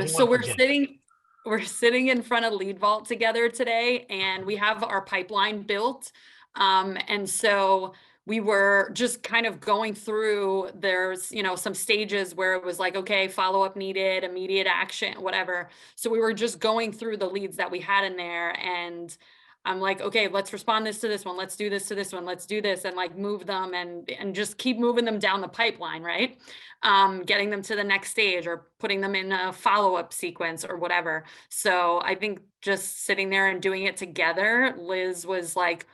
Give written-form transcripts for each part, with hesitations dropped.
So we're sitting in front of Lead Vault together today, and we have our pipeline built. And so we were just kind of going through, there's, some stages where it was like, okay, follow-up needed, immediate action, whatever. So we were just going through the leads that we had in there, and I'm like, okay, let's respond this to this one. Let's do this to this one. Let's do this, and like move them and just keep moving them down the pipeline, right? Getting them to the next stage or putting them in a follow-up sequence or whatever. So I think just sitting there and doing it together, Liz was like,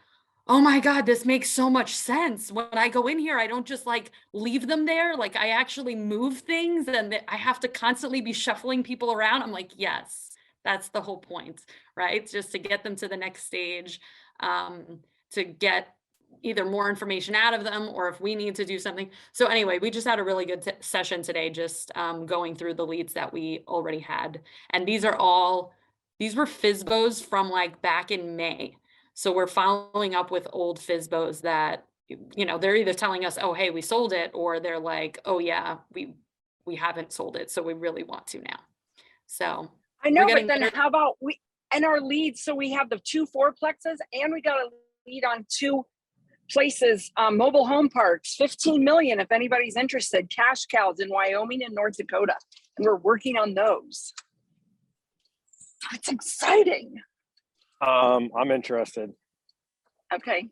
oh my God, this makes so much sense. When I go in here, I don't just like leave them there. Like I actually move things, and I have to constantly be shuffling people around. I'm like, yes, that's the whole point, right? Just to get them to the next stage, to get either more information out of them, or if we need to do something. So anyway, we just had a really good session today, just going through the leads that we already had. And these were FSBOs from like back in May. So we're following up with old FSBOs that, they're either telling us, oh, hey, we sold it, or they're like, oh yeah, we haven't sold it, so we really want to now. So I know, but then how about our leads? So we have the 2 fourplexes, and we got a lead on 2 places, mobile home parks, 15 million, if anybody's interested, cash cows in Wyoming and North Dakota. And we're working on those. That's exciting. I'm interested. Okay.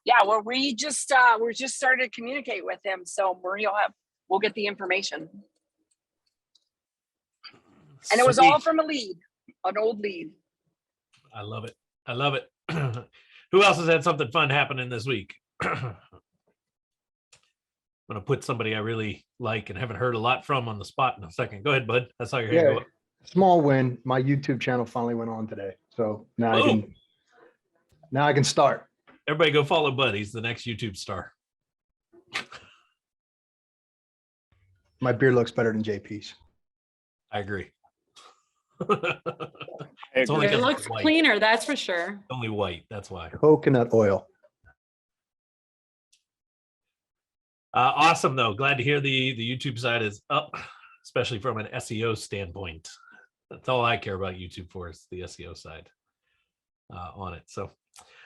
Yeah, well, we're just started to communicate with him. So Marie we'll get the information. And it was all from an old lead. I love it. Who else has had something fun happening this week? I'm going to put somebody I really like and haven't heard a lot from on the spot in a second. Go ahead, bud. That's how your hand go up. Small win. My YouTube channel finally went on today. So now I can start. Everybody go follow Bud. He's the next YouTube star. My beard looks better than JP's. I agree. It looks cleaner, that's for sure. Only white, that's why. Coconut oil. Awesome, though. Glad to hear the YouTube side is up, especially from an SEO standpoint. That's all I care about YouTube for, is the SEO side on it. So,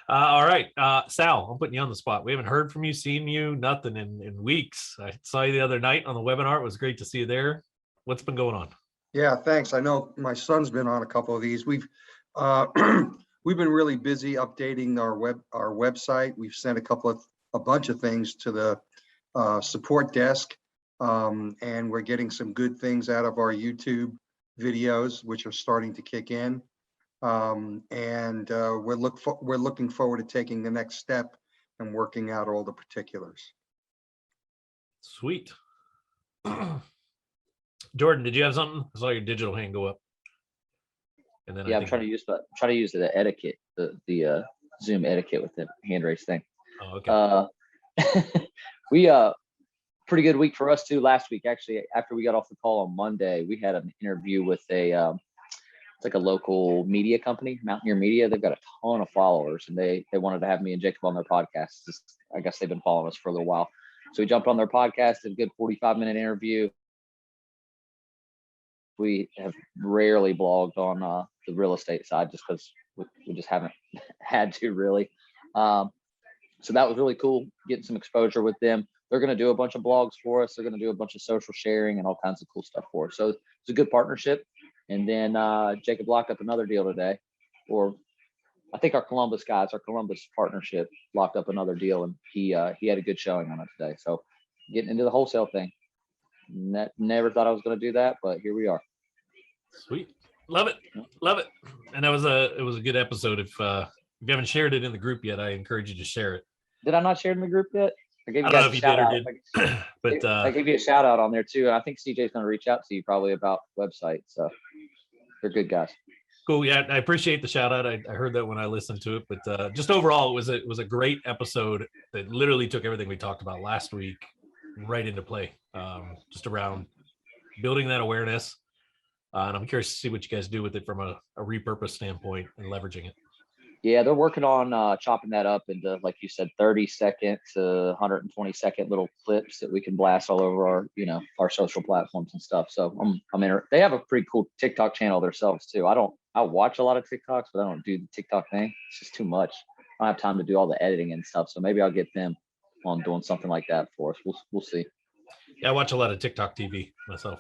all right, Sal, I'm putting you on the spot. We haven't heard from you, seen you, nothing in weeks. I saw you the other night on the webinar. It was great to see you there. What's been going on? Yeah, thanks. I know my son's been on a couple of these. We've we've been really busy updating our website. We've sent a bunch of things to the support desk, and we're getting some good things out of our YouTube videos, which are starting to kick in. And we're looking forward to taking the next step and working out all the particulars. Sweet. Jordan, did you have something? I saw your digital hand go up. And then I'm trying to use the etiquette, the Zoom etiquette with the hand raise thing. Oh, okay. We pretty good week for us too. Last week, actually, after we got off the call on Monday, we had an interview with it's like a local media company, Mountaineer Media. They've got a ton of followers, and they wanted to have me and Jacob on their podcast. I guess they've been following us for a little while. So we jumped on their podcast, did a good 45-minute interview. We have rarely blogged on the real estate side just because we just haven't had to really. So that was really cool, getting some exposure with them. They're going to do a bunch of blogs for us. They're going to do a bunch of social sharing and all kinds of cool stuff for us. So it's a good partnership. And then Jacob locked up another deal today, or I think our Columbus partnership locked up another deal, and he had a good showing on it today. So getting into the wholesale thing. Never thought I was going to do that, but here we are. Sweet. Love it. And it was a good episode. If you haven't shared it in the group yet, I encourage you to share it. Did I not share it in the group yet? I gave you guys a shout out. But I gave you a shout out on there too. And I think CJ's going to reach out to you probably about the website. So they're good guys. Cool. Yeah, I appreciate the shout out. I heard that when I listened to it, but just overall, it was a great episode that literally took everything we talked about last week right into play, just around building that awareness. And I'm curious to see what you guys do with it from a repurpose standpoint and leveraging it. Yeah, they're working on chopping that up into, like you said, 30-second to 120-second little clips that we can blast all over our, our social platforms and stuff. So they have a pretty cool TikTok channel themselves too. I watch a lot of TikToks, but I don't do the TikTok thing. It's just too much. I don't have time to do all the editing and stuff. So maybe I'll get them on doing something like that for us. We'll see. Yeah, I watch a lot of TikTok TV myself.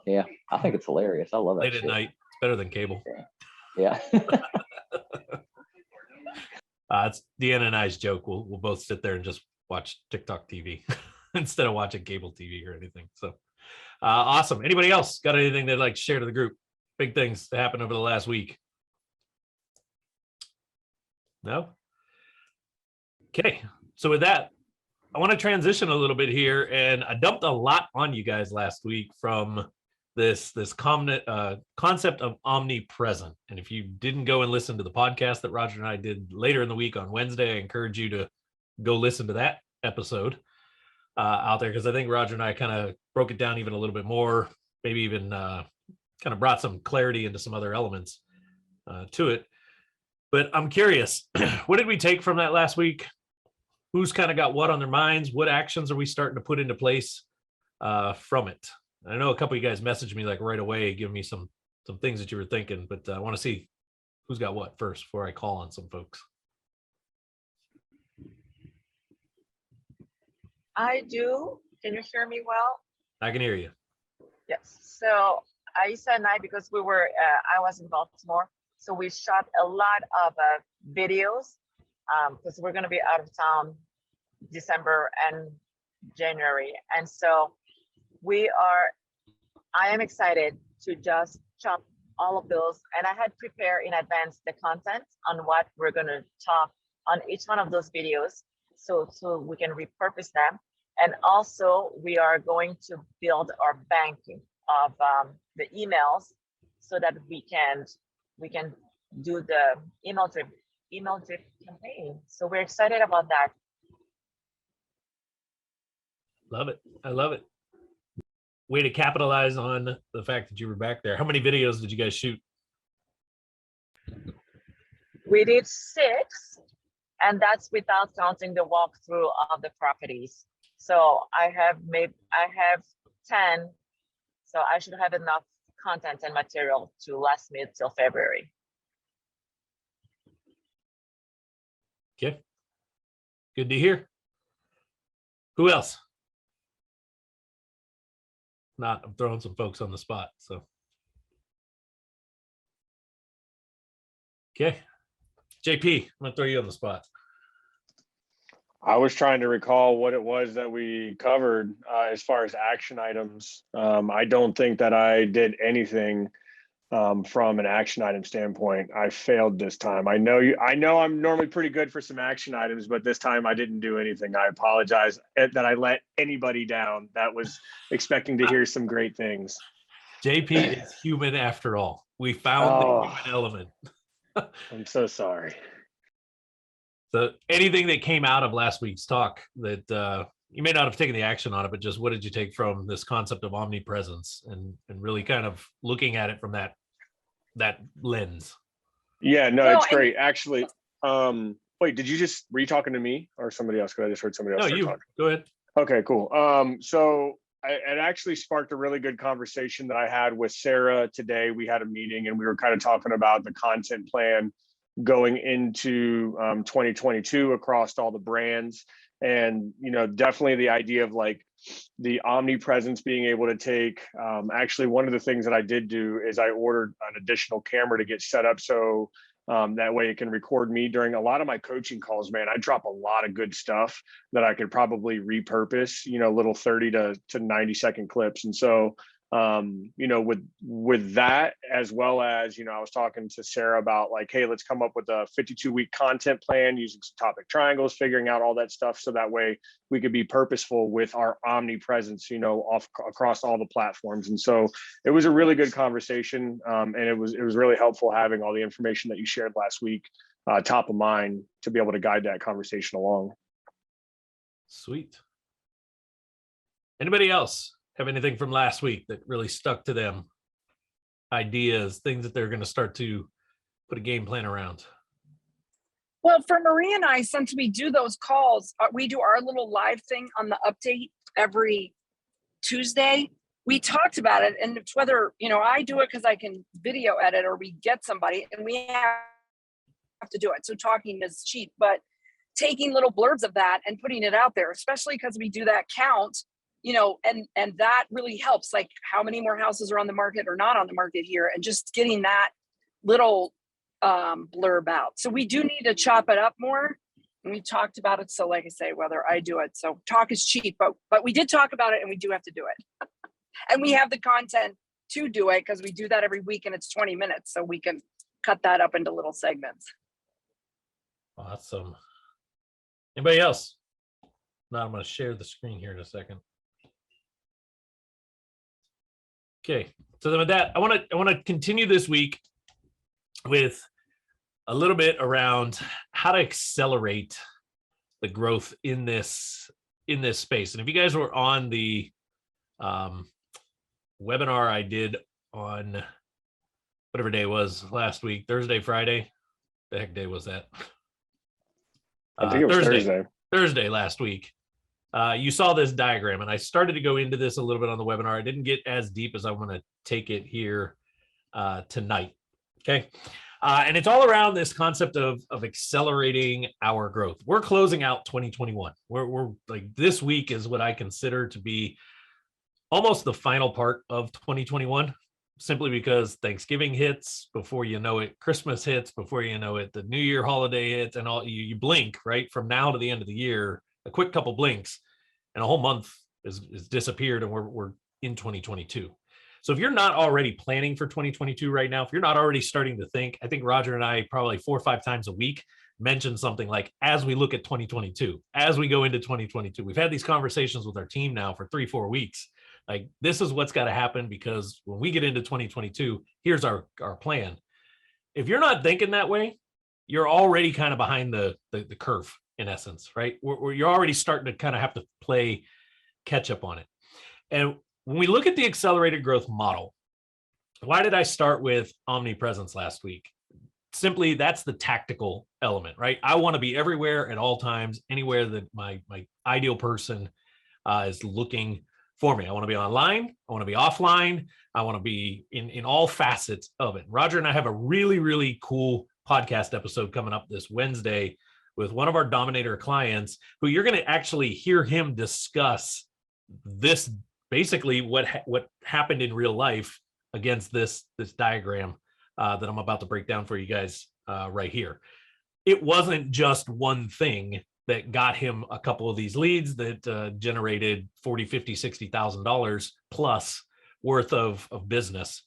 Yeah, I think it's hilarious. I love that Late at shit. night. It's better than cable. Yeah. It's Deanna and I's joke. We'll both sit there and just watch TikTok TV instead of watching cable TV or anything. So awesome. Anybody else got anything they'd like to share to the group? Big things that happened over the last week. No? Okay. So with that, I want to transition a little bit here, and I dumped a lot on you guys last week from this concept of omnipresent. And if you didn't go and listen to the podcast that Roger and I did later in the week on Wednesday, I encourage you to go listen to that episode out there, because I think Roger and I kind of broke it down even a little bit more, maybe even kind of brought some clarity into some other elements to it. But I'm curious, what did we take from that last week? Who's kind of got what on their minds? What actions are we starting to put into place from it? I know a couple of you guys messaged me like right away, giving me some things that you were thinking, but I want to see who's got what first before I call on some folks. I do. Can you hear me well? I can hear you. Yes. So Aisa and I, because I was in Baltimore, so we shot a lot of videos because we're going to be out of town December and January. And so I am excited to just chop all of those. And I had prepared in advance the content on what we're going to talk on each one of those videos, so we can repurpose them. And also we are going to build our banking of the emails so that we can do the email drip campaign. So we're excited about that. Love it. I love it. Way to capitalize on the fact that you were back there. How many videos did you guys shoot? We did 6, and that's without counting the walkthrough of the properties. So I have 10, so I should have enough content and material to last me till February. Okay. Good to hear. Who else? I'm throwing some folks on the spot. So, okay. JP, I'm gonna throw you on the spot. I was trying to recall what it was that we covered as far as action items. I don't think that I did anything from an action item standpoint. I failed this time. I know I'm normally pretty good for some action items, but this time I didn't do anything. I apologize that I let anybody down that was expecting to hear some great things. JP is human after all. We found the human element. I'm so sorry. So anything that came out of last week's talk that you may not have taken the action on it, but just what did you take from this concept of omnipresence and really kind of looking at it from that lens? Yeah, no, it's great. Actually, wait, were you talking to me or somebody else? Because I just heard somebody else. No, you. Talking. Go ahead. Okay, cool. So it actually sparked a really good conversation that I had with Sarah today. We had a meeting and we were kind of talking about the content plan going into 2022 across all the brands. And, definitely the idea of like the omnipresence being able to take, actually one of the things that I did do is I ordered an additional camera to get set up. So that way it can record me during a lot of my coaching calls, man. I drop a lot of good stuff that I could probably repurpose, little 30 to 90-second clips. And so, with that, as well as, I was talking to Sarah about like, hey, let's come up with a 52-week content plan using some topic triangles, figuring out all that stuff. So that way we could be purposeful with our omnipresence, across all the platforms. And so it was a really good conversation. And it was really helpful having all the information that you shared last week, top of mind to be able to guide that conversation along. Sweet. Anybody else have anything from last week that really stuck to them? Ideas, things that they're going to start to put a game plan around? Well, for Maria and I, since we do those calls, we do our little live thing on the update every Tuesday. We talked about it, and it's whether, I do it because I can video edit, or we get somebody and we have to do it. So talking is cheap, but taking little blurbs of that and putting it out there, especially because we do that count, and that really helps, like how many more houses are on the market or not on the market here, and just getting that little blurb out. So we do need to chop it up more, and we talked about it. So like I say, whether I do it, so talk is cheap, but we did talk about it, and we do have to do it. And we have the content to do it because we do that every week, and it's 20 minutes, so we can cut that up into little segments. Awesome. Anybody else? Now I'm going to share the screen here in a second. Okay, so then with that, I want to continue this week with a little bit around how to accelerate the growth in this space. And if you guys were on the webinar I did on whatever day it was last week, Thursday, Friday, the heck day was that? I think it was Thursday last week. You saw this diagram, and I started to go into this a little bit on the webinar. I didn't get as deep as I want to take it here tonight. Okay. And it's all around this concept of accelerating our growth. We're closing out 2021. We're like, this week is what I consider to be almost the final part of 2021, simply because Thanksgiving hits before you know it, Christmas hits before you know it, the New Year holiday hits, and all you blink, right? From now to the end of the year, a quick couple blinks, and a whole month is disappeared, and we're in 2022. So if you're not already planning for 2022 right now, if you're not already starting to think, I think Roger and I probably 4 or 5 times a week mention something like, as we look at 2022, as we go into 2022, we've had these conversations with our team now for 3-4 weeks. Like, this is what's got to happen, because when we get into 2022, here's our plan. If you're not thinking that way, you're already kind of behind the curve, in essence, right? You're already starting to kind of have to play catch up on it. And when we look at the accelerated growth model, why did I start with omnipresence last week? Simply, that's the tactical element, right? I want to be everywhere at all times, anywhere that my ideal person is looking for me. I want to be online. I want to be offline. I want to be in all facets of it. Roger and I have a really, really cool podcast episode coming up this Wednesday with one of our Dominator clients, who you're going to actually hear him discuss this, basically what happened in real life against this diagram that I'm about to break down for you guys right here. It wasn't just one thing that got him a couple of these leads that generated $40,000, $50,000, $60,000 plus worth of business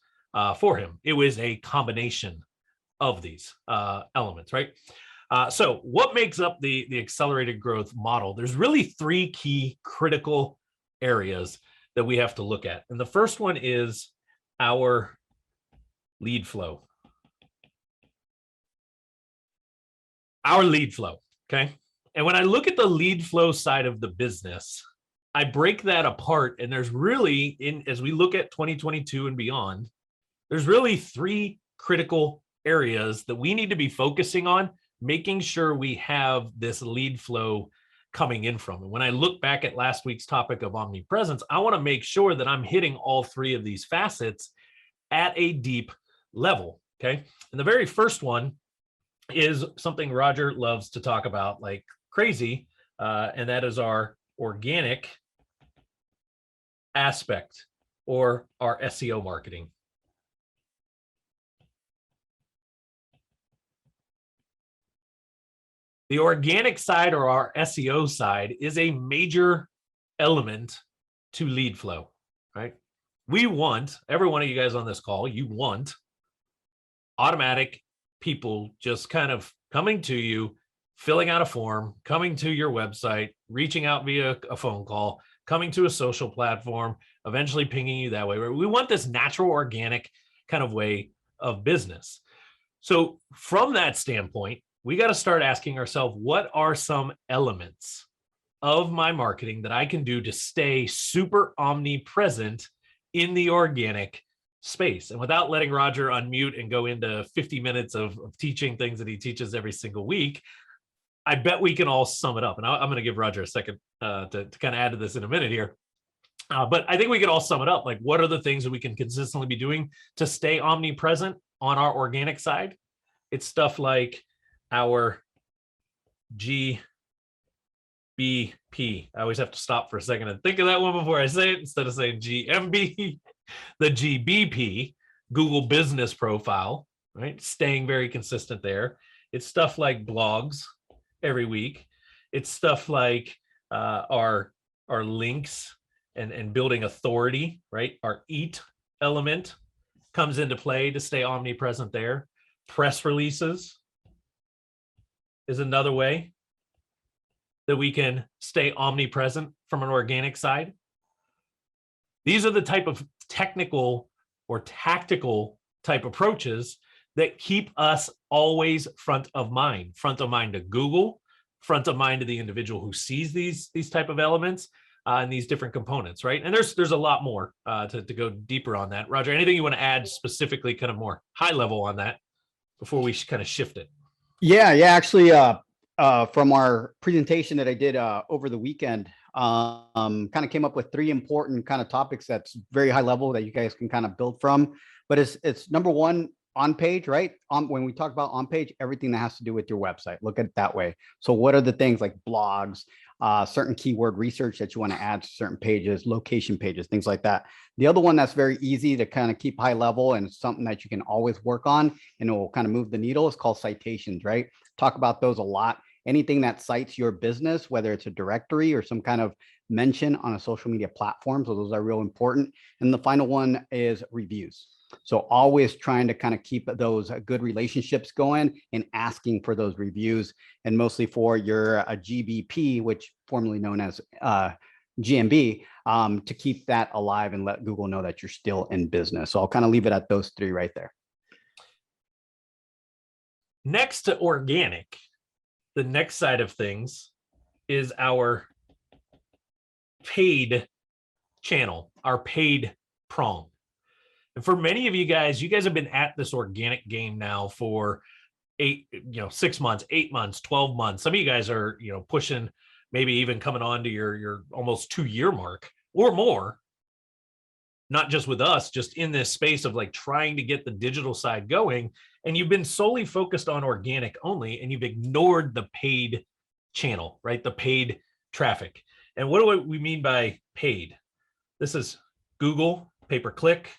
for him. It was a combination of these elements, right? So what makes up the accelerated growth model? There's really 3 key critical areas that we have to look at. And the first one is our lead flow. Our lead flow, okay? And when I look at the lead flow side of the business, I break that apart, and there's really, as we look at 2022 and beyond, there's really 3 critical areas that we need to be focusing on, making sure we have this lead flow coming in from. And when I look back at last week's topic of omnipresence, I want to make sure that I'm hitting all 3 of these facets at a deep level, okay? And the very first one is something Roger loves to talk about like crazy, and that is our organic aspect, or our SEO marketing. The organic side, or our SEO side, is a major element to lead flow, right? We want, every one of you guys on this call, you want automatic people just kind of coming to you, filling out a form, coming to your website, reaching out via a phone call, coming to a social platform, eventually pinging you that way. We want this natural, organic kind of way of business. So from that standpoint, we got to start asking ourselves, what are some elements of my marketing that I can do to stay super omnipresent in the organic space? And without letting Roger unmute and go into 50 minutes of teaching things that he teaches every single week, I bet we can all sum it up. And I'm going to give Roger a second to kind of add to this in a minute here. But I think we could all sum it up. Like, what are the things that we can consistently be doing to stay omnipresent on our organic side? It's stuff like our GBP. I always have to stop for a second and think of that one before I say it instead of saying GMB. The GBP, Google Business Profile, right? Staying very consistent there. It's stuff like blogs every week. It's stuff like our links and building authority, right? Our EAT element comes into play to stay omnipresent there. Press releases is another way that we can stay omnipresent from an organic side. These are the type of technical or tactical type approaches that keep us always front of mind to Google, front of mind to the individual who sees these type of elements and these different components, right? And there's a lot more to go deeper on that. Roger, anything you want to add specifically, kind of more high level on that before we kind of shift it? Yeah, actually, from our presentation that I did over the weekend, kind of came up with 3 important kind of topics that's very high level that you guys can kind of build from. But it's number one, on page, right? When we talk about on page, everything that has to do with your website, look at it that way. So what are the things like blogs, certain keyword research that you want to add to certain pages, location pages, things like that. The other one that's very easy to kind of keep high level and something that you can always work on and it will kind of move the needle is called citations, right? Talk about those a lot. Anything that cites your business, whether it's a directory or some kind of mention on a social media platform. So those are real important. And the final one is reviews. So always trying to kind of keep those good relationships going and asking for those reviews, and mostly for your GBP, which formerly known as GMB, to keep that alive and let Google know that you're still in business. So I'll kind of leave it at those 3 right there. Next to organic, the next side of things is our paid channel, our paid prong. And for many of you guys have been at this organic game now for 6 months, 8 months, 12 months. Some of you guys are, pushing, maybe even coming on to your almost 2-year mark or more. Not just with us, just in this space of like trying to get the digital side going. And you've been solely focused on organic only, and you've ignored the paid channel, right? The paid traffic. And what do we mean by paid? This is Google, pay-per-click.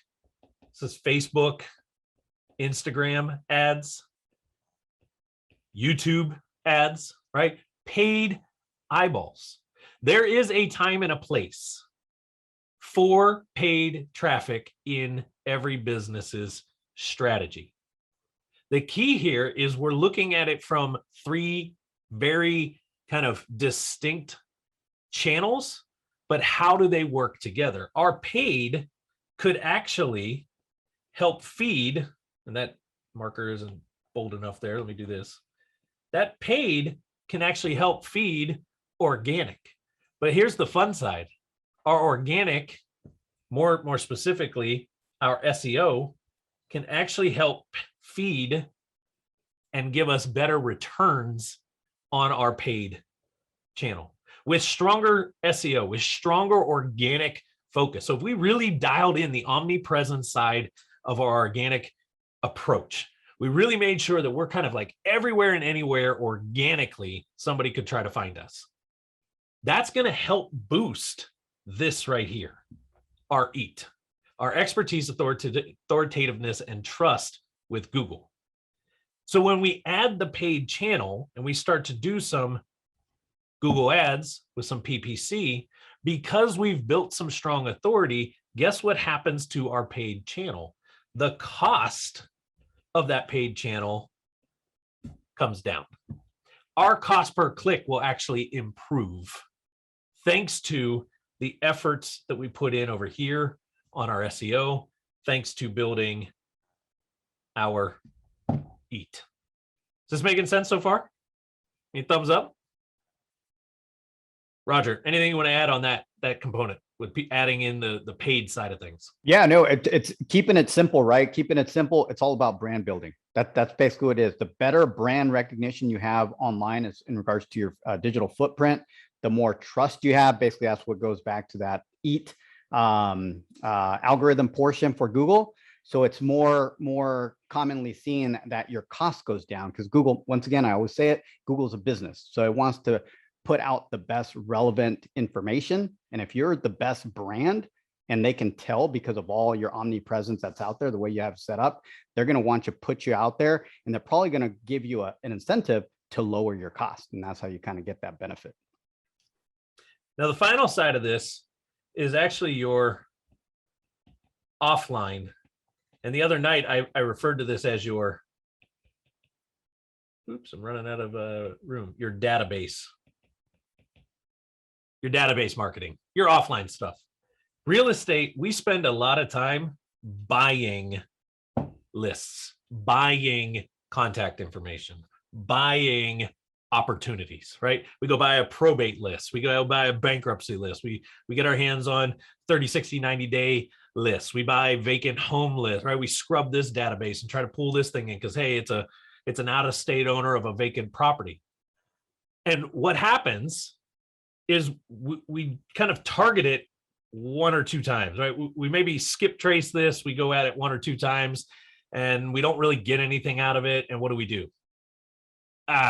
This is Facebook, Instagram ads, YouTube ads, right? Paid eyeballs. There is a time and a place for paid traffic in every business's strategy. The key here is we're looking at it from 3 very kind of distinct channels, but how do they work together? Our paid could actually help feed, and that marker isn't bold enough there. Let me do this. That paid can actually help feed organic. But here's the fun side. Our organic, more specifically, our SEO, can actually help feed and give us better returns on our paid channel with stronger SEO, with stronger organic focus. So if we really dialed in the omnipresent side of our organic approach, we really made sure that we're kind of like everywhere and anywhere organically somebody could try to find us. That's going to help boost this right here, our EAT, our expertise, authoritativeness, and trust with Google. So when we add the paid channel and we start to do some Google ads with some PPC, because we've built some strong authority, guess what happens to our paid channel? The cost of that paid channel comes down. Our cost per click will actually improve thanks to the efforts that we put in over here on our SEO, thanks to building our EAT. Is this making sense so far? Any thumbs up? Roger, anything you want to add on that component? with adding in the paid side of things? Yeah, no, it's keeping it simple, right? Keeping it simple. It's all about brand building. That's basically what it is. The better brand recognition you have online is in regards to your digital footprint, the more trust you have. Basically, that's what goes back to that EAT algorithm portion for Google. So it's more commonly seen that your cost goes down because Google, once again, I always say it, Google's a business. So it wants to put out the best relevant information. And if you're the best brand and they can tell because of all your omnipresence that's out there, the way you have set up, they're going to want to put you out there, and they're probably going to give you an incentive to lower your cost. And that's how you kind of get that benefit. Now, the final side of this is actually your offline. And the other night, I referred to this as your, oops, I'm running out of room, your database marketing, your offline stuff. Real estate, we spend a lot of time buying lists, buying contact information, buying opportunities, right? We go buy a probate list. We go buy a bankruptcy list. We get our hands on 30, 60, 90 day lists. We buy vacant home lists, right? We scrub this database and try to pull this thing in because, hey, it's an out-of-state owner of a vacant property. And what happens is we kind of target it one or two times, right? We maybe skip trace this. We go at it one or two times and we don't really get anything out of it. And what do?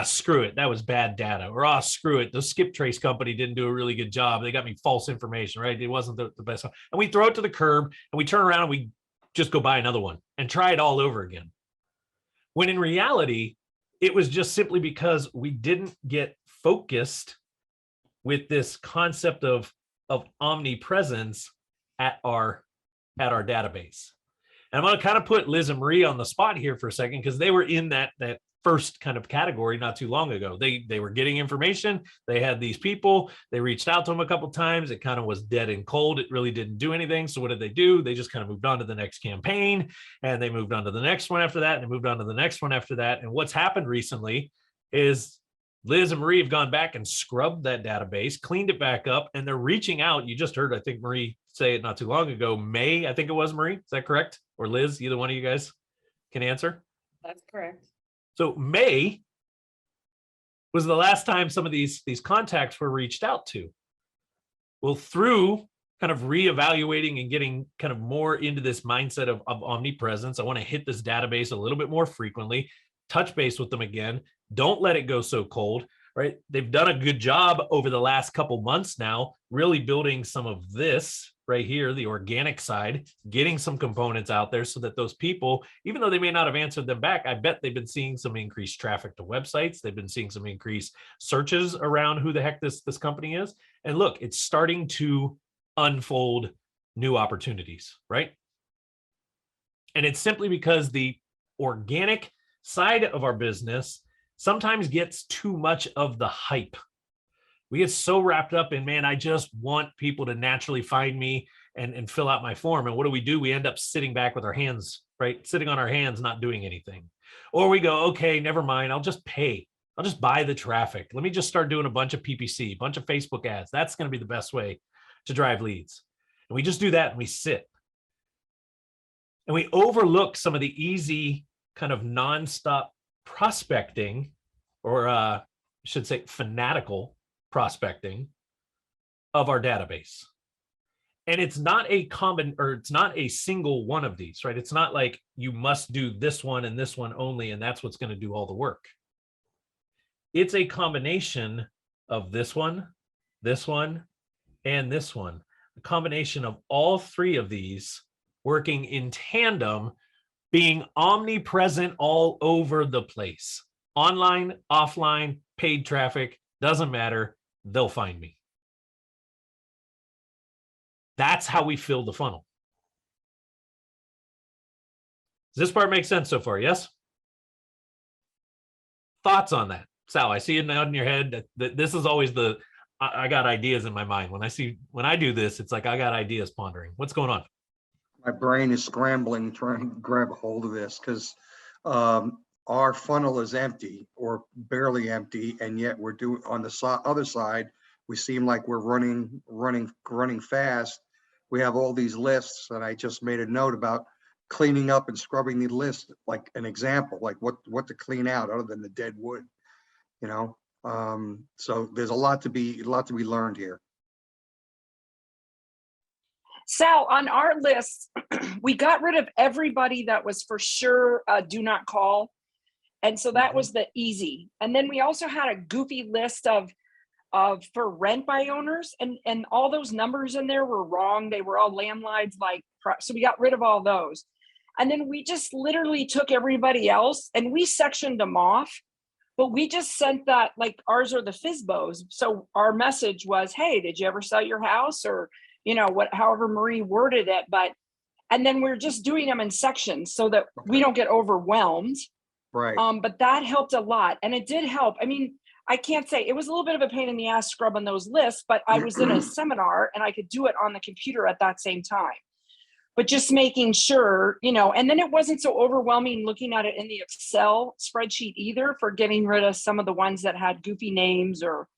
Screw it. That was bad data. Or, screw it. The skip trace company didn't do a really good job. They got me false information, right? It wasn't the best one. And we throw it to the curb and we turn around and we just go buy another one and try it all over again. When in reality, it was just simply because we didn't get focused with this concept of omnipresence at our database. And I'm going to kind of put Liz and Marie on the spot here for a second because they were in that first kind of category not too long ago. They were getting information. They had these people. They reached out to them a couple of times. It kind of was dead and cold. It really didn't do anything. So what did they do? They just kind of moved on to the next campaign, and they moved on to the next one after that, and they moved on to the next one after that. And what's happened recently is Liz and Marie have gone back and scrubbed that database, cleaned it back up, and they're reaching out. You just heard, I think, Marie say it not too long ago. May, I think it was, Marie. Is that correct? Or Liz, either one of you guys can answer. That's correct. So May was the last time some of these contacts were reached out to. Well, through kind of reevaluating and getting kind of more into this mindset of omnipresence, I want to hit this database a little bit more frequently, touch base with them again. Don't let it go so cold, right? They've done a good job over the last couple months now, really building some of this right here, the organic side, getting some components out there so that those people, even though they may not have answered them back, I bet they've been seeing some increased traffic to websites. They've been seeing some increased searches around who the heck this company is. And look, it's starting to unfold new opportunities, right? And it's simply because the organic side of our business sometimes gets too much of the hype. We get so wrapped up in, man, I just want people to naturally find me and fill out my form. And what do? We end up sitting back with our hands, right? Sitting on our hands, not doing anything. Or we go, okay, never mind. I'll just pay. I'll just buy the traffic. Let me just start doing a bunch of PPC, a bunch of Facebook ads. That's going to be the best way to drive leads. And we just do that and we sit. And we overlook some of the easy kind of nonstop prospecting, or I should say fanatical prospecting of our database. And it's not a common, or it's not a single one of these, right? It's not like you must do this one and this one only, and that's what's going to do all the work. It's a combination of this one, and this one. A combination of all three of these working in tandem, being omnipresent all over the place. Online, offline, paid traffic, doesn't matter. They'll find me. That's how we fill the funnel. Does this part make sense so far? Yes? Thoughts on that? Sal, I see you nodding your head. This is always I got ideas in my mind. When I do this, it's like I got ideas pondering. What's going on? My brain is scrambling, trying to grab a hold of this because our funnel is empty or barely empty, and yet we're doing on the other side, we seem like we're running fast. We have all these lists, and I just made a note about cleaning up and scrubbing the list, like an example, like what to clean out other than the dead wood, you know? So there's a lot to be learned here. Sal, on our list, we got rid of everybody that was for sure do not call. And so that was the easy. And then we also had a goofy list of for rent by owners, and all those numbers in there were wrong. They were all landlines, so we got rid of all those. And then we just literally took everybody else and we sectioned them off, but we just sent that, like ours are the FISBOs. So our message was, hey, did you ever sell your house? Or, you know, however Marie worded it, and then we're just doing them in sections so that we don't get overwhelmed. Right. But that helped a lot. And it did help. I mean, I can't say it was a little bit of a pain in the ass scrubbing those lists, but I was in a seminar and I could do it on the computer at that same time. But just making sure, you know, and then it wasn't so overwhelming looking at it in the Excel spreadsheet either, for getting rid of some of the ones that had goofy names or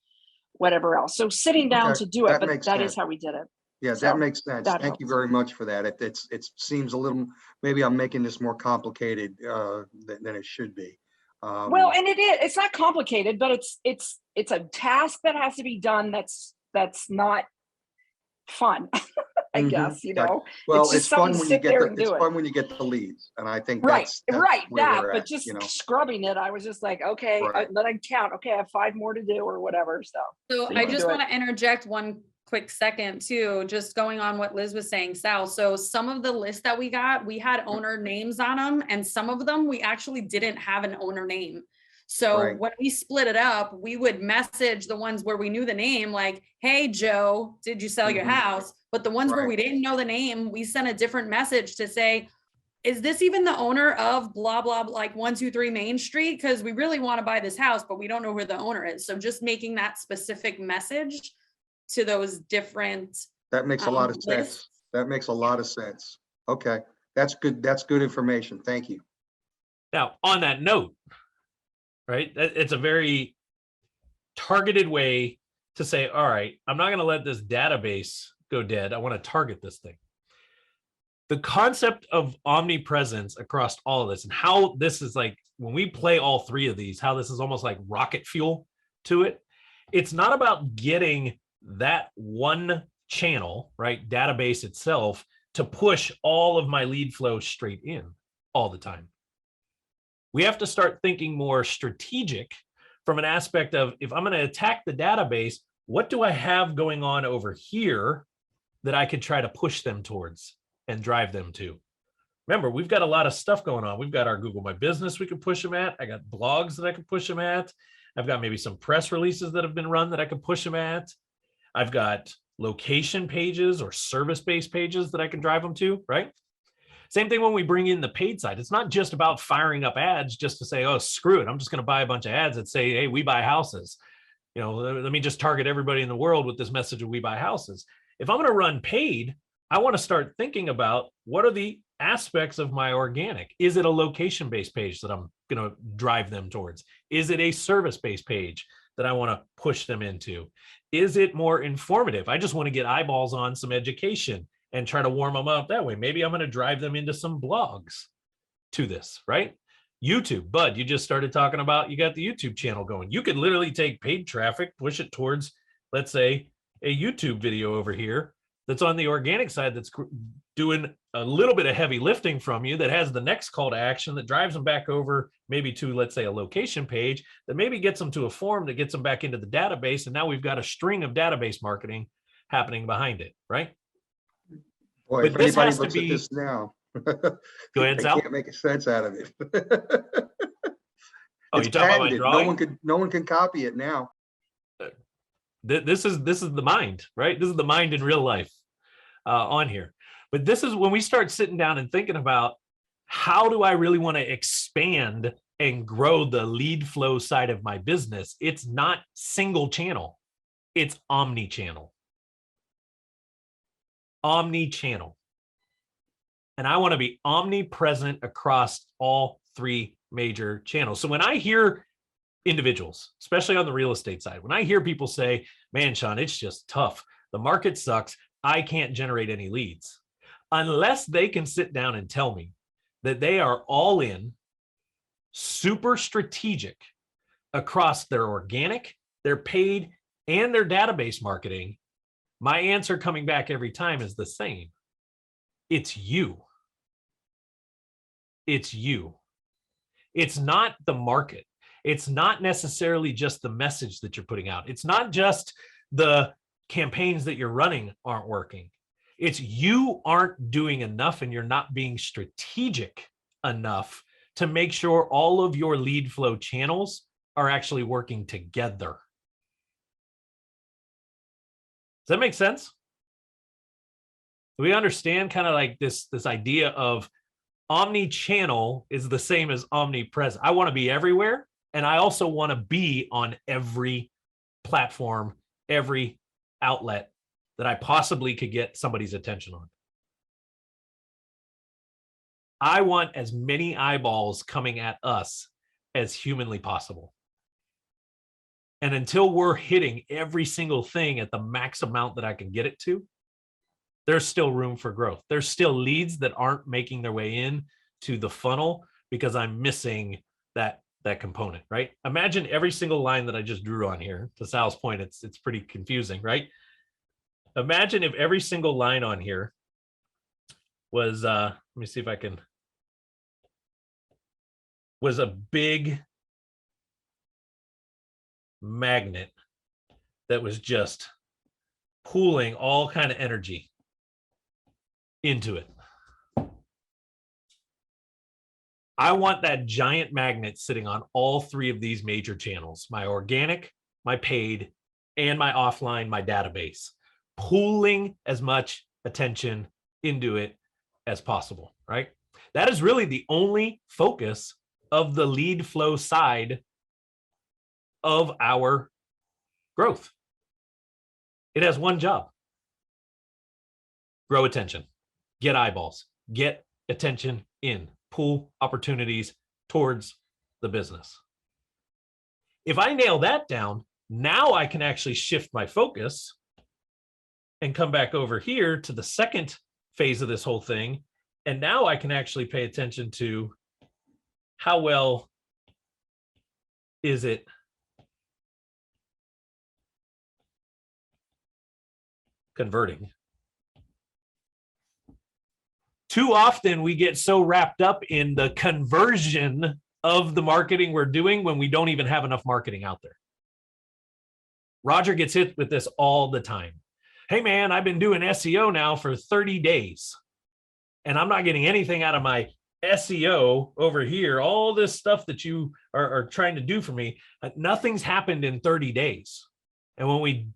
whatever else. So sitting down to do it, but that is how we did it. Yeah, So that makes sense. that Thank you helps. very much for that. It seems a little, maybe I'm making this more complicated than it should be. Well, and it's not complicated, but it's a task that has to be done. That's not fun. I guess, you know. Well, it's it's just fun something to when you sit get there the and do it. fun when you get the leads, and I think Right, that's right, where that, we're but at, just you know. scrubbing it, I was just like, okay, Right. let it count. Okay, I have 5 more to do or whatever. So So you I can just do it. want to interject one quick second too, just going on what Liz was saying, Sal. So some of the lists that we got, we had owner names on them, and some of them we actually didn't have an owner name. So Right. when we split it up, we would message the ones where we knew the name, like, hey, Joe, did you sell your house? But the ones where we Right. didn't know the name, we sent a different message to say, is this even the owner of blah, blah, blah, like 123 Main Street? Because we really want to buy this house, but we don't know who the owner is. So just making that specific message to those different That makes a lot of lists. sense. That makes a lot of sense. Okay, that's good. That's good information. Thank you. Now, on that note, right, it's a very targeted way to say, all right, I'm not going to let this database go dead. I want to target this thing. The concept of omnipresence across all of this, and how this is like, when we play all 3 of these, how this is almost like rocket fuel to it. It's not about getting that one channel, right, database itself, to push all of my lead flow straight in all the time. We have to start thinking more strategic from an aspect of, if I'm going to attack the database, what do I have going on over here that I could try to push them towards and drive them to? Remember, we've got a lot of stuff going on. We've got our Google My Business we could push them at. I got blogs that I could push them at. I've got maybe some press releases that have been run that I could push them at. I've got location pages or service-based pages that I can drive them to, right? Same thing when we bring in the paid side. It's not just about firing up ads just to say, oh, screw it, I'm just going to buy a bunch of ads that say, hey, we buy houses. You know, let me just target everybody in the world with this message of we buy houses. If I'm going to run paid, I want to start thinking about, what are the aspects of my organic? Is it a location-based page that I'm going to drive them towards? Is it a service-based page that I want to push them into? Is it more informative? I just want to get eyeballs on some education and try to warm them up that way. Maybe I'm going to drive them into some blogs to this, right? YouTube, Bud, you just started talking about, you got the YouTube channel going. You could literally take paid traffic, push it towards, let's say, a YouTube video over here that's on the organic side, that's doing a little bit of heavy lifting from you, that has the next call to action that drives them back over maybe to, let's say, a location page that maybe gets them to a form that gets them back into the database. And now we've got a string of database marketing happening behind it, right? Boy, But if this anybody has to looks at be, this now, go ahead, they Sal. can't make a sense out of it. Oh, It's you talking about my patented. drawing? No one can copy it now. This is the mind, right? This is the mind in real life on here. But this is when we start sitting down and thinking about, how do I really want to expand and grow the lead flow side of my business? It's not single channel, it's omni-channel. Omni-channel. And I want to be omnipresent across all 3 major channels. So when I hear individuals, especially on the real estate side. When I hear people say, man, Shawn, it's just tough. The market sucks. I can't generate any leads. Unless they can sit down and tell me that they are all in, super strategic across their organic, their paid, and their database marketing, my answer coming back every time is the same. It's you. It's you. It's not the market. It's not necessarily just the message that you're putting out. It's not just the campaigns that you're running aren't working. It's you aren't doing enough and you're not being strategic enough to make sure all of your lead flow channels are actually working together. Does that make sense? Do we understand kind of like this idea of omni-channel is the same as omnipresent? I want to be everywhere, and I also want to be on every platform, every outlet that I possibly could get somebody's attention on. I want as many eyeballs coming at us as humanly possible. And until we're hitting every single thing at the max amount that I can get it to, there's still room for growth. There's still leads that aren't making their way in to the funnel because I'm missing that component, right? Imagine every single line that I just drew on here. To Sal's point, it's pretty confusing, right? Imagine if every single line on here was, let me see if I can, was a big magnet that was just pooling all kind of energy into it. I want that giant magnet sitting on all three of these major channels, my organic, my paid, and my offline, my database, pooling as much attention into it as possible, right? That is really the only focus of the lead flow side of our growth. It has one job: grow attention, get eyeballs, get attention in, pull opportunities towards the business. If I nail that down, now I can actually shift my focus and come back over here to the second phase of this whole thing. And now I can actually pay attention to how well is it converting. Too often we get so wrapped up in the conversion of the marketing we're doing when we don't even have enough marketing out there. Roger gets hit with this all the time. Hey man, I've been doing SEO now for 30 days and I'm not getting anything out of my SEO over here. All this stuff that you are trying to do for me, nothing's happened in 30 days. And when we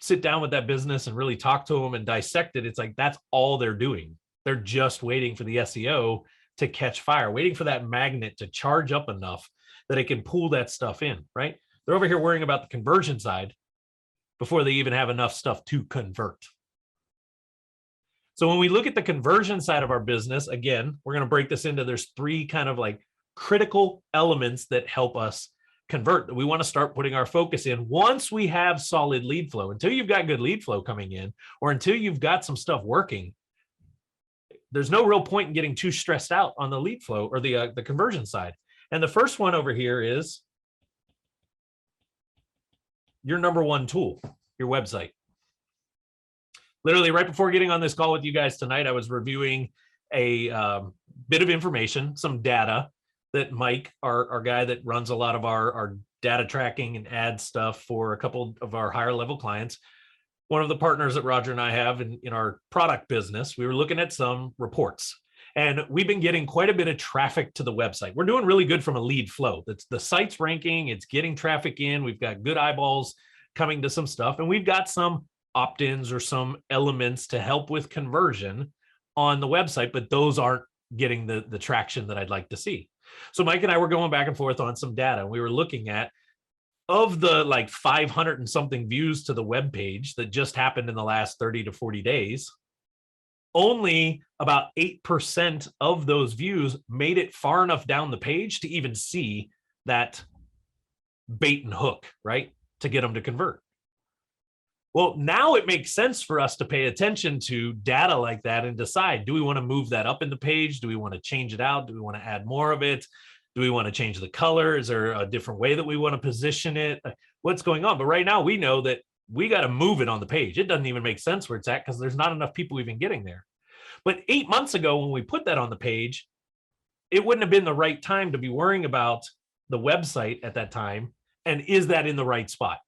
sit down with that business and really talk to them and dissect it, it's like, that's all they're doing. They're just waiting for the SEO to catch fire, waiting for that magnet to charge up enough that it can pull that stuff in, right? They're over here worrying about the conversion side before they even have enough stuff to convert. So when we look at the conversion side of our business, again, we're going to break this into, there's three kind of like critical elements that help us convert. We want to start putting our focus in once we have solid lead flow. Until you've got good lead flow coming in, or until you've got some stuff working, there's no real point in getting too stressed out on the lead flow or the conversion side. And the first one over here is your number one tool, your website. Literally right before getting on this call with you guys tonight, I was reviewing a bit of information, some data that Mike, our guy that runs a lot of our data tracking and ad stuff for a couple of our higher level clients, one of the partners that Roger and I have in our product business, we were looking at some reports and we've been getting quite a bit of traffic to the website. We're doing really good from a lead flow. That's the site's ranking, it's getting traffic in. We've got good eyeballs coming to some stuff, and we've got some opt-ins or some elements to help with conversion on the website, but those aren't getting the traction that I'd like to see. So Mike and I were going back and forth on some data. We were looking at, of the like 500 and something views to the web page that just happened in the last 30 to 40 days, only about 8% of those views made it far enough down the page to even see that bait and hook, right? To get them to convert. Well, now it makes sense for us to pay attention to data like that and decide, do we want to move that up in the page? Do we want to change it out? Do we want to add more of it? Do we want to change the color? Is there a different way that we want to position it? What's going on? But right now we know that we got to move it on the page. It doesn't even make sense where it's at because there's not enough people even getting there. But 8 months ago, when we put that on the page, it wouldn't have been the right time to be worrying about the website at that time. And is that in the right spot?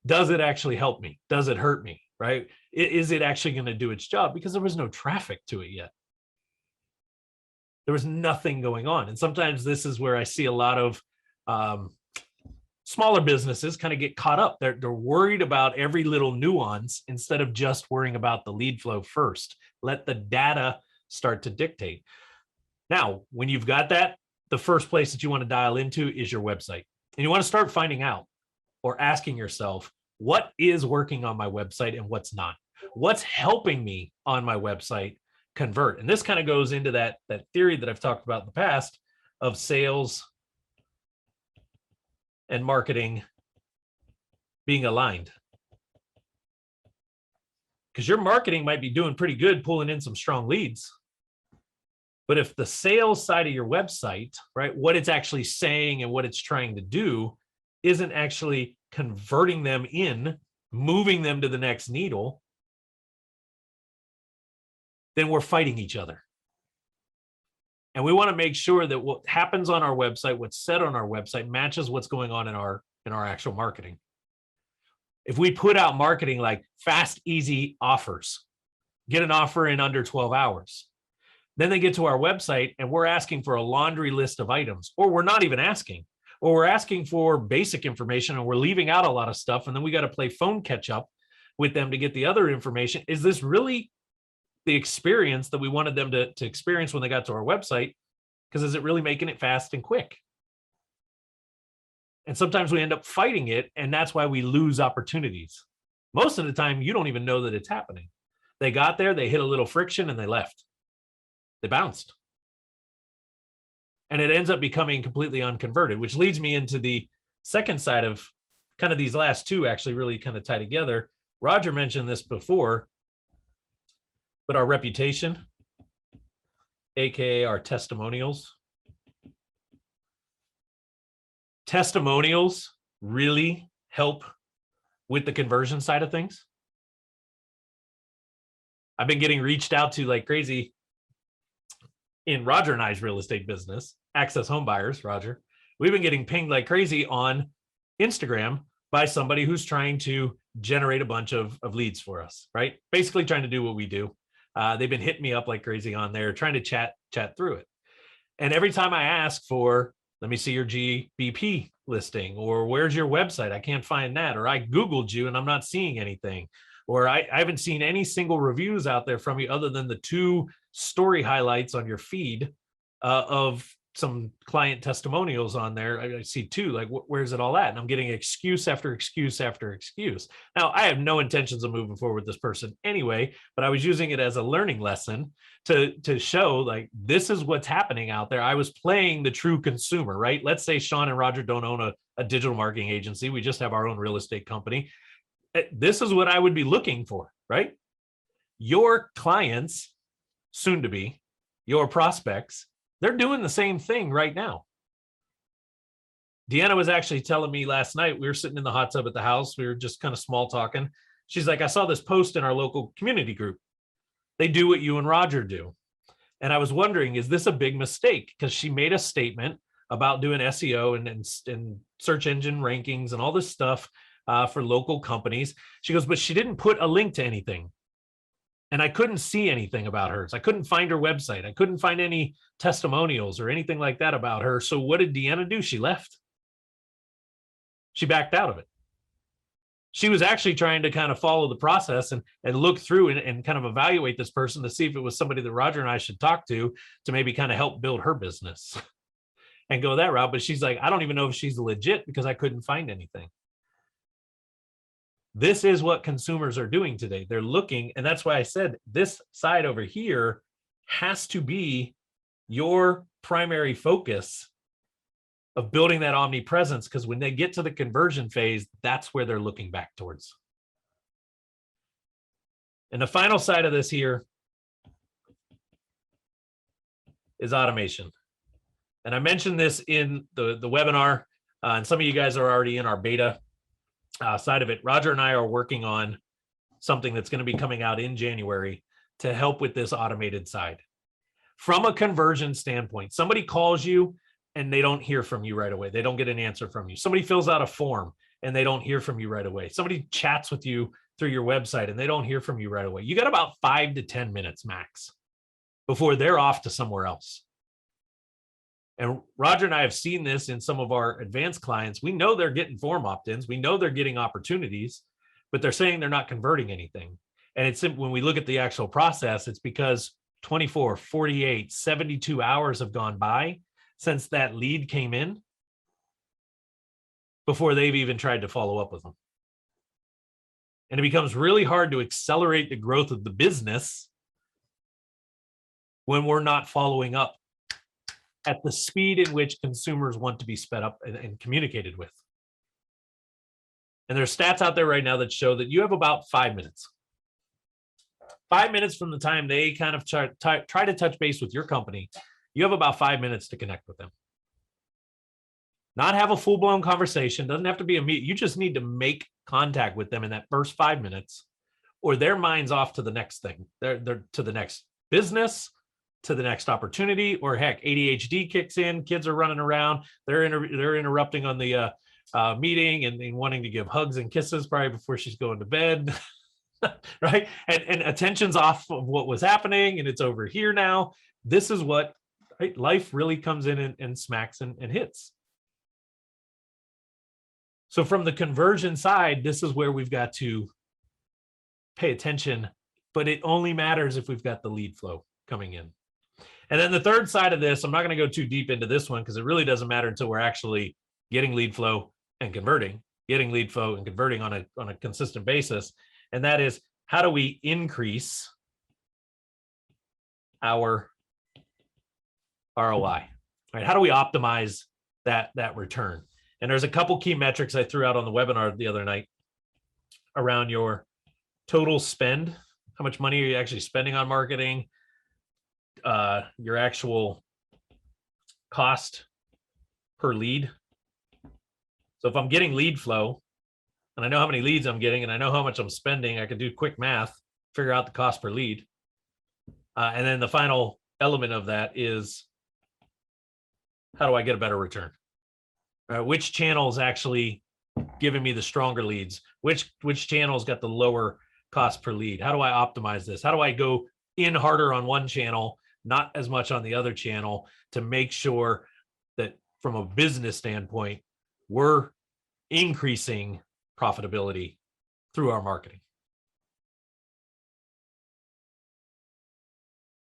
Does it actually help me? Does it hurt me? Right? Is it actually going to do its job? Because there was no traffic to it yet. There was nothing going on. And sometimes this is where I see a lot of smaller businesses kind of get caught up. They're worried about every little nuance instead of just worrying about the lead flow first. Let the data start to dictate. Now, when you've got that, the first place that you want to dial into is your website. And you want to start finding out or asking yourself, what is working on my website and what's not? What's helping me on my website convert? And this kind of goes into that theory that I've talked about in the past of sales and marketing being aligned. Because your marketing might be doing pretty good, pulling in some strong leads. But if the sales side of your website, right, what it's actually saying and what it's trying to do isn't actually converting them in, moving them to the next needle, then we're fighting each other. And we want to make sure that what happens on our website, what's said on our website, matches what's going on in our actual marketing. If we put out marketing like fast, easy offers, get an offer in under 12 hours, then they get to our website and we're asking for a laundry list of items, or we're not even asking, or we're asking for basic information and we're leaving out a lot of stuff. And then we got to play phone catch up with them to get the other information. Is this really the experience that we wanted them to experience when they got to our website? Because is it really making it fast and quick? And sometimes we end up fighting it, and that's why we lose opportunities. Most of the time, you don't even know that it's happening. They got there, they hit a little friction, and they left. They bounced. And it ends up becoming completely unconverted, which leads me into the second side of kind of these last two actually really kind of tie together. Roger mentioned this before, but our reputation, AKA our testimonials. Testimonials really help with the conversion side of things. I've been getting reached out to like crazy in Roger and I's real estate business, Access Home Buyers, Roger. We've been getting pinged like crazy on Instagram by somebody who's trying to generate a bunch of leads for us, right? Basically trying to do what we do. They've been hitting me up like crazy on there, trying to chat through it. And every time I ask for, let me see your GBP listing, or where's your website? I can't find that. Or I Googled you and I'm not seeing anything. Or I haven't seen any single reviews out there from you other than the 2 story highlights on your feed of some client testimonials on there. I see 2, like, where's it all at? And I'm getting excuse after excuse after excuse. Now, I have no intentions of moving forward with this person anyway, but I was using it as a learning lesson to show like, this is what's happening out there. I was playing the true consumer, right? Let's say Shawn and Roger don't own a digital marketing agency. We just have our own real estate company. This is what I would be looking for, right? Your clients, soon to be, your prospects, they're doing the same thing right now. Deanna was actually telling me last night, we were sitting in the hot tub at the house. We were just kind of small talking. She's like, I saw this post in our local community group. They do what you and Roger do. And I was wondering, is this a big mistake? Because she made a statement about doing SEO and search engine rankings and all this stuff for local companies. She goes, but she didn't put a link to anything. And I couldn't see anything about hers. I couldn't find her website. I couldn't find any testimonials or anything like that about her. So what did Deanna do? She left. She backed out of it. She was actually trying to kind of follow the process and look through and kind of evaluate this person to see if it was somebody that Roger and I should talk to maybe kind of help build her business and go that route. But she's like, I don't even know if she's legit because I couldn't find anything. This is what consumers are doing today. They're looking, and that's why I said this side over here has to be your primary focus of building that omnipresence, because when they get to the conversion phase, that's where they're looking back towards. And the final side of this here is automation. And I mentioned this in the webinar, and some of you guys are already in our beta side of it. Roger and I are working on something that's going to be coming out in January to help with this automated side. From a conversion standpoint, somebody calls you and they don't hear from you right away. They don't get an answer from you. Somebody fills out a form and they don't hear from you right away. Somebody chats with you through your website and they don't hear from you right away. You got about 5 to 10 minutes max before they're off to somewhere else. And Roger and I have seen this in some of our advanced clients. We know they're getting form opt-ins. We know they're getting opportunities, but they're saying they're not converting anything. And it's when we look at the actual process, it's because 24, 48, 72 hours have gone by since that lead came in before they've even tried to follow up with them. And it becomes really hard to accelerate the growth of the business when we're not following up at the speed in which consumers want to be sped up and communicated with. And there's stats out there right now that show that you have about 5 minutes. 5 minutes from the time they kind of try to touch base with your company, you have about 5 minutes to connect with them. Not have a full-blown conversation, doesn't have to be a meet. You just need to make contact with them in that first 5 minutes, or their mind's off to the next thing. They're to the next business, to the next opportunity, or heck, ADHD kicks in, kids are running around, they're interrupting on the meeting and wanting to give hugs and kisses probably before she's going to bed. Right? And attention's off of what was happening and it's over here now. This is what, right, life really comes in and smacks and hits. So from the conversion side, this is where we've got to pay attention, but it only matters if we've got the lead flow coming in. And then the third side of this, I'm not going to go too deep into this one because it really doesn't matter until we're actually getting lead flow and converting, on a consistent basis. And that is, how do we increase our ROI? Right? How do we optimize that return? And there's a couple key metrics I threw out on the webinar the other night around your total spend. How much money are you actually spending on marketing? Your actual cost per lead. So if I'm getting lead flow and I know how many leads I'm getting and I know how much I'm spending, I can do quick math, figure out the cost per lead. And then the final element of that is, how do I get a better return? Which channel is actually giving me the stronger leads? Which channel's got the lower cost per lead? How do I optimize this? How do I go in harder on one channel, not as much on the other channel, to make sure that from a business standpoint, we're increasing profitability through our marketing?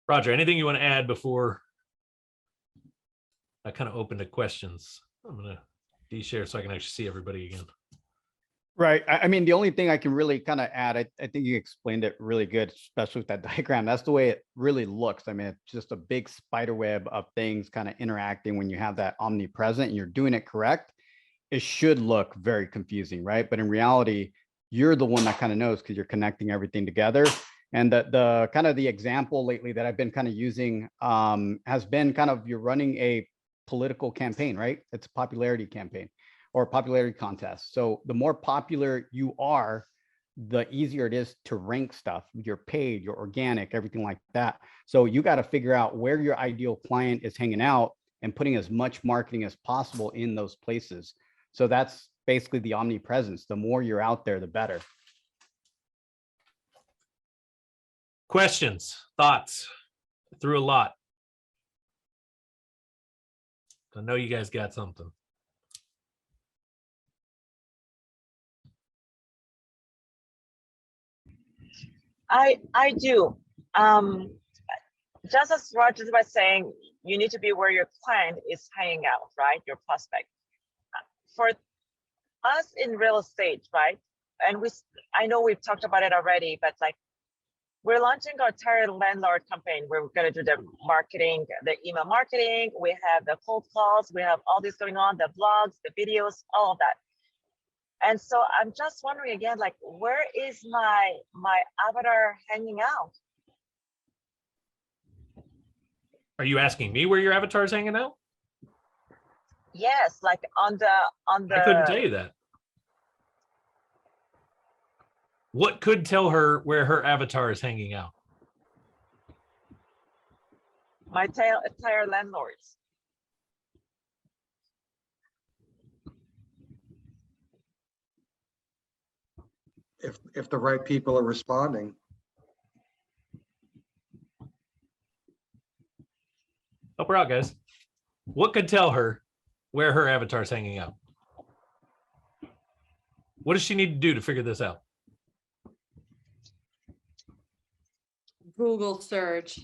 Roger, anything you want to add before I kind of open to questions? I'm going to de-share so I can actually see everybody again. Right. I mean, the only thing I can really kind of add, I think you explained it really good, especially with that diagram. That's the way it really looks. I mean, it's just a big spider web of things kind of interacting. When you have that omnipresent and you're doing it correct, it should look very confusing, right? But in reality, you're the one that kind of knows because you're connecting everything together. And the kind of the example lately that I've been kind of using has been kind of, you're running a political campaign, right? It's a popularity campaign or a popularity contest. So the more popular you are, the easier it is to rank stuff, your paid, your organic, everything like that. So you got to figure out where your ideal client is hanging out and putting as much marketing as possible in those places. So that's basically the omnipresence. The more you're out there, the better. Questions, thoughts? I threw a lot. I know you guys got something. I do. Just as Roger was saying, you need to be where your client is hanging out, right? Your prospect. For us in real estate, right? And I know we've talked about it already, but like we're launching our tired landlord campaign. We're going to do the marketing, the email marketing. We have the cold calls. We have all this going on, the vlogs, the videos, all of that. And so I'm just wondering again, like, where is my avatar hanging out? Are you asking me where your avatar is hanging out? Yes, like on the I couldn't tell you that. What could tell her where her avatar is hanging out? my tired landlords. If the right people are responding. Help her out, guys. What could tell her where her avatar is hanging out? What does she need to do to figure this out? Google search.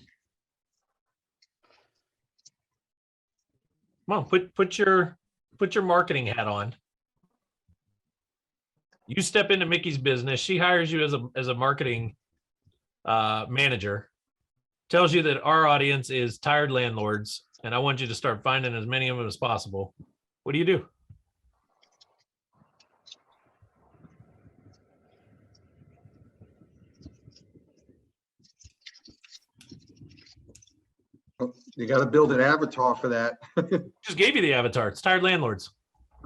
Come on, put your marketing hat on. You step into Mickey's business. She hires you as a marketing manager. Tells you that our audience is tired landlords, and I want you to start finding as many of them as possible. What do? You got to build an avatar for that. Just gave you the avatar. It's tired landlords.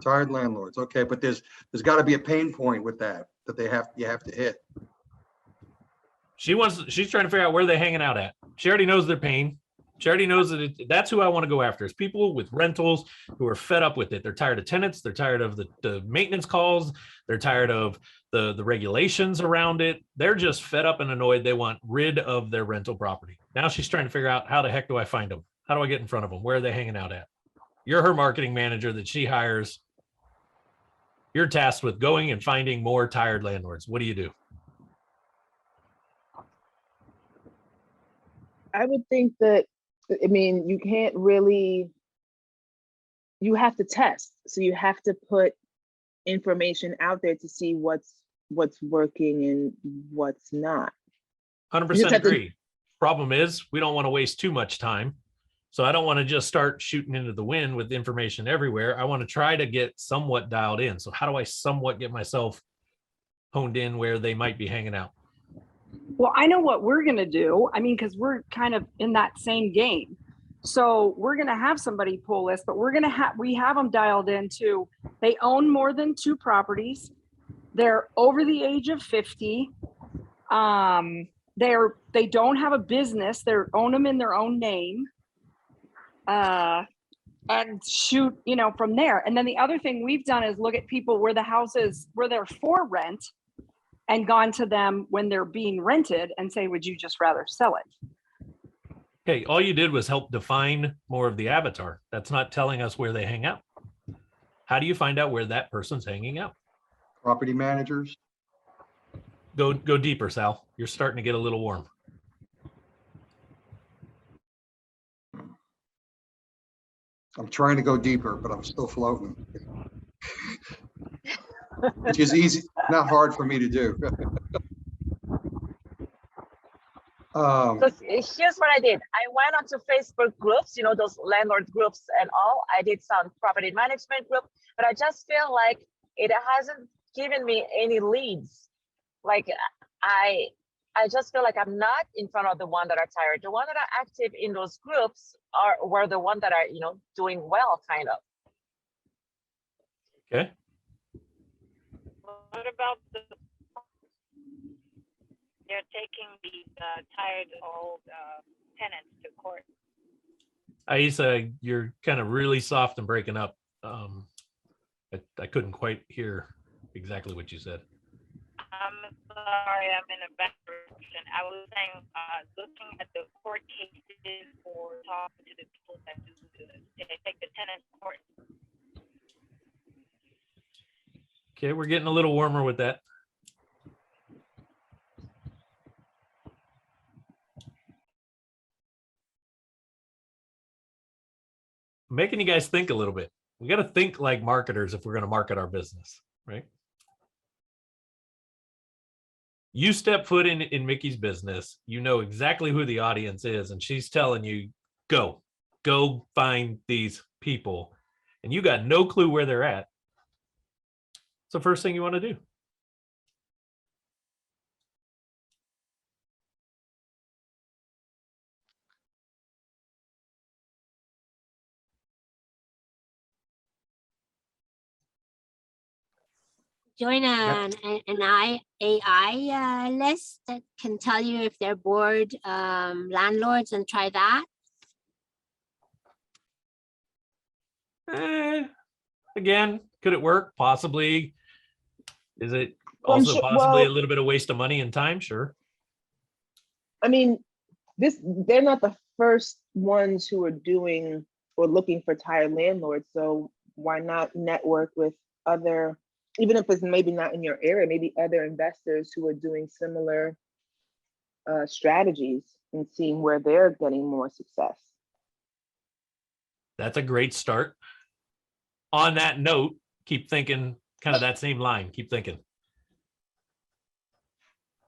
Tired landlords. Okay, but there's got to be a pain point with that you have to hit. She's trying to figure out where they're hanging out at. She already knows their pain. She already knows that that's who I want to go after. Is people with rentals who are fed up with it. They're tired of tenants. They're tired of the maintenance calls. They're tired of the regulations around it. They're just fed up and annoyed. They want rid of their rental property. Now she's trying to figure out, how the heck do I find them? How do I get in front of them? Where are they hanging out at? You're her marketing manager that she hires. You're tasked with going and finding more tired landlords. What do you do? I would think that, I mean, you can't really, you have to test. So you have to put information out there to see what's working and what's not. 100% agree. Problem is, we don't want to waste too much time. So I don't want to just start shooting into the wind with information everywhere. I want to try to get somewhat dialed in. So how do I somewhat get myself honed in where they might be hanging out? Well, I know what we're going to do. I mean, because we're kind of in that same game. So we're going to have somebody pull this, but we have them dialed into, they own more than 2 properties. They're over the age of 50. They don't have a business. They own them in their own name. And shoot, from there. And then the other thing we've done is look at people where the houses, where they're for rent, and gone to them when they're being rented and say, would you just rather sell it? Okay, all you did was help define more of the avatar. That's not telling us where they hang out. How do you find out where that person's hanging out? Property managers. Go deeper, Sal. You're starting to get a little warm. I'm trying to go deeper, but I'm still floating. Which is easy, not hard for me to do. So here's what I did. I went onto Facebook groups, those landlord groups and all. I did some property management group, but I just feel like it hasn't given me any leads. Like I just feel like I'm not in front of the one that are tired. The one that are active in those groups were the one that are, doing well, kind of. Okay. What about they're taking the tired old tenants to court? Aisa, you're kind of really soft and breaking up. I couldn't quite hear exactly what you said. I'm sorry, I'm in a bad direction. I was saying, looking at the court cases or talking to the people that do they take the tenants to court. Okay, we're getting a little warmer with that. Making you guys think a little bit. We got to think like marketers if we're going to market our business, right? You step foot in Mickey's business, you know exactly who the audience is, and she's telling you, go find these people, and you got no clue where they're at. It's the first thing you want to do. Join AI list that can tell you if they're bored landlords, and try that. Again, could it work? Possibly. Is it Well, I'm also sure- possibly well- a little bit of waste of money and time? Sure. I mean, they're not the first ones who are doing or looking for tired landlords. So why not network with other, even if it's maybe not in your area, maybe other investors who are doing similar strategies and seeing where they're getting more success. That's a great start. On that note, keep thinking kind of that same line. Keep thinking.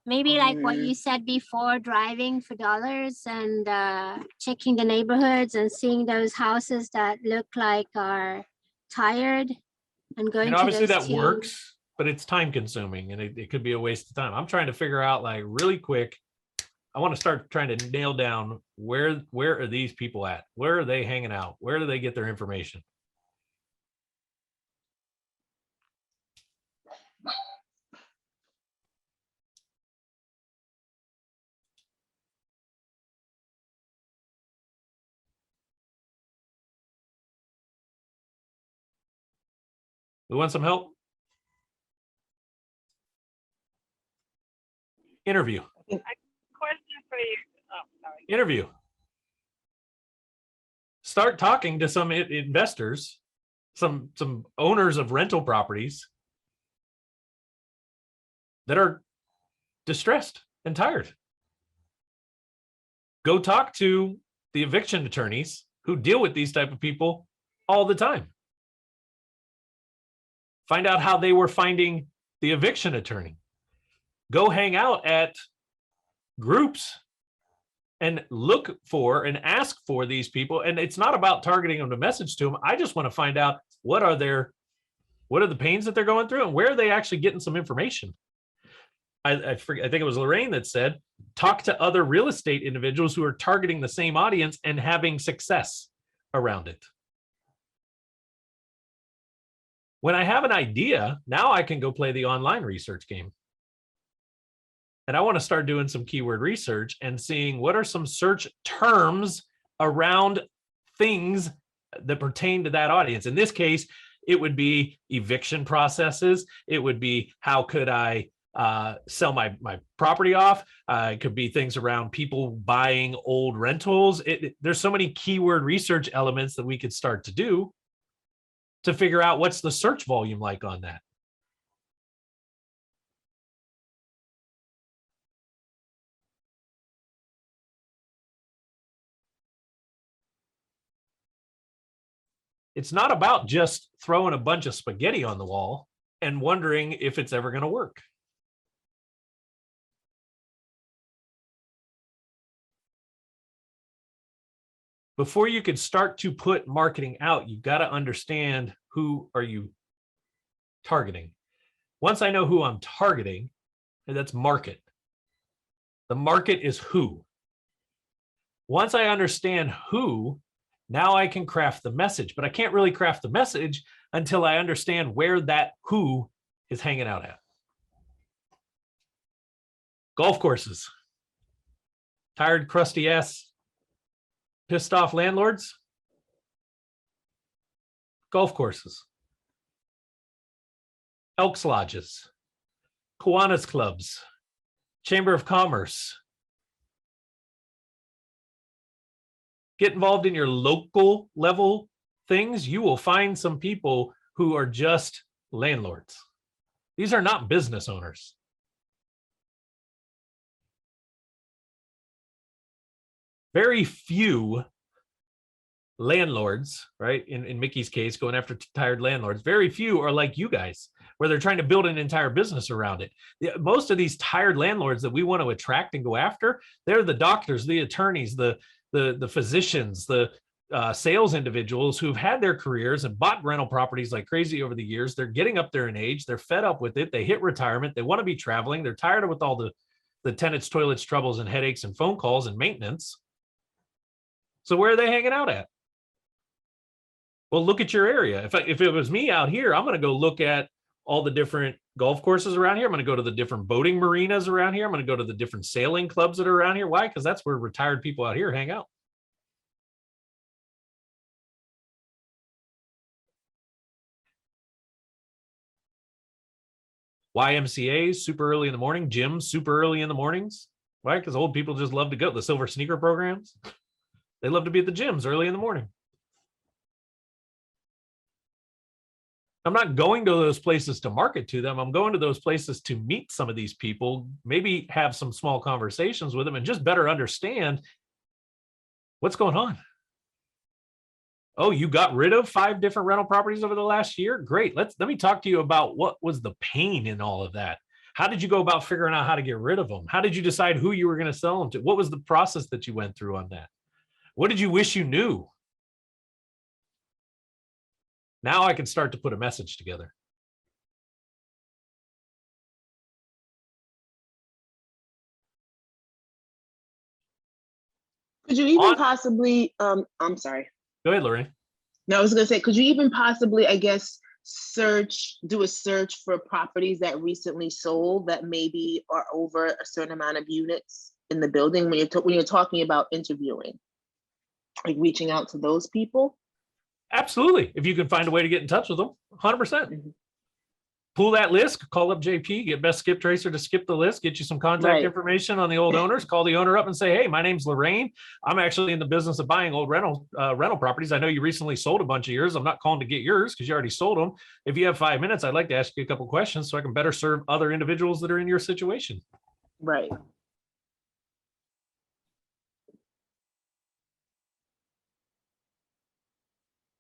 Maybe like what you said before, driving for dollars and checking the neighborhoods and seeing those houses that look like are tired and going And to obviously those that two. works, but it's time consuming and it could be a waste of time. I'm trying to figure out, like, really quick. I want to start trying to nail down where are these people at? Where are they hanging out? Where do they get their information? We want some help? Interview. Question for you. Oh, sorry. Interview. Start talking to some investors, some owners of rental properties that are distressed and tired. Go talk to the eviction attorneys who deal with these type of people all the time. Find out how they were finding the eviction attorney. Go hang out at groups and look for and ask for these people. And it's not about targeting them to message to them. I just want to find out what are the pains that they're going through and where are they actually getting some information. I think it was Lorraine that said, talk to other real estate individuals who are targeting the same audience and having success around it. When I have an idea, now I can go play the online research game. And I want to start doing some keyword research and seeing what are some search terms around things that pertain to that audience. In this case, it would be eviction processes. It would be, how could I sell my property off? It could be things around people buying old rentals. There's so many keyword research elements that we could start to do to figure out what's the search volume like on that. It's not about just throwing a bunch of spaghetti on the wall and wondering if it's ever going to work. Before you can start to put marketing out, you've got to understand, who are you targeting? Once I know who I'm targeting, that's market. The market is who. Once I understand who, now I can craft the message, but I can't really craft the message until I understand where that who is hanging out at. Golf courses. Tired, crusty ass, pissed off landlords. Golf courses. Elks lodges. Kiwanis clubs. Chamber of Commerce. Get involved in your local level things. You will find some people who are just landlords. These are not business owners. Very few landlords, right? In Mickey's case, going after tired landlords. Very few are like you guys, where they're trying to build an entire business around it. Most of these tired landlords that we want to attract and go after, they're the doctors, the attorneys, the physicians, the sales individuals who've had their careers and bought rental properties like crazy over the years. They're getting up there in age. They're fed up with it. They hit retirement. They want to be traveling. They're tired of with all the tenants, toilets, troubles, and headaches and phone calls and maintenance. So where are they hanging out at? Well, look at your area. If it was me out here, I'm going to go look at all the different golf courses around here. I'm going to go to the different boating marinas around here. I'm going to go to the different sailing clubs that are around here. Why? Because that's where retired people out here hang out. YMCA's super early in the morning, gyms super early in the mornings. Why? Because old people just love to go. The silver sneaker programs, they love to be at the gyms early in the morning. I'm not going to those places to market to them. I'm going to those places to meet some of these people, maybe have some small conversations with them and just better understand what's going on. Oh, you got rid of 5 different rental properties over the last year? Great. Let me talk to you about what was the pain in all of that. How did you go about figuring out how to get rid of them? How did you decide who you were going to sell them to? What was the process that you went through on that? What did you wish you knew? Now I can start to put a message together. Could you even possibly, I'm sorry. Go ahead, Lorraine. No, I was gonna say, could you even possibly, I guess, do a search for properties that recently sold that maybe are over a certain amount of units in the building when you're talking about interviewing, like reaching out to those people? Absolutely. If you can find a way to get in touch with them, 100%. Pull that list, call up JP, get best skip tracer to skip the list, get you some contact information on the old owners, call the owner up and say, hey, my name's Lorraine. I'm actually in the business of buying old rental properties. I know you recently sold a bunch of yours. I'm not calling to get yours because you already sold them. If you have 5 minutes, I'd like to ask you a couple questions so I can better serve other individuals that are in your situation. Right.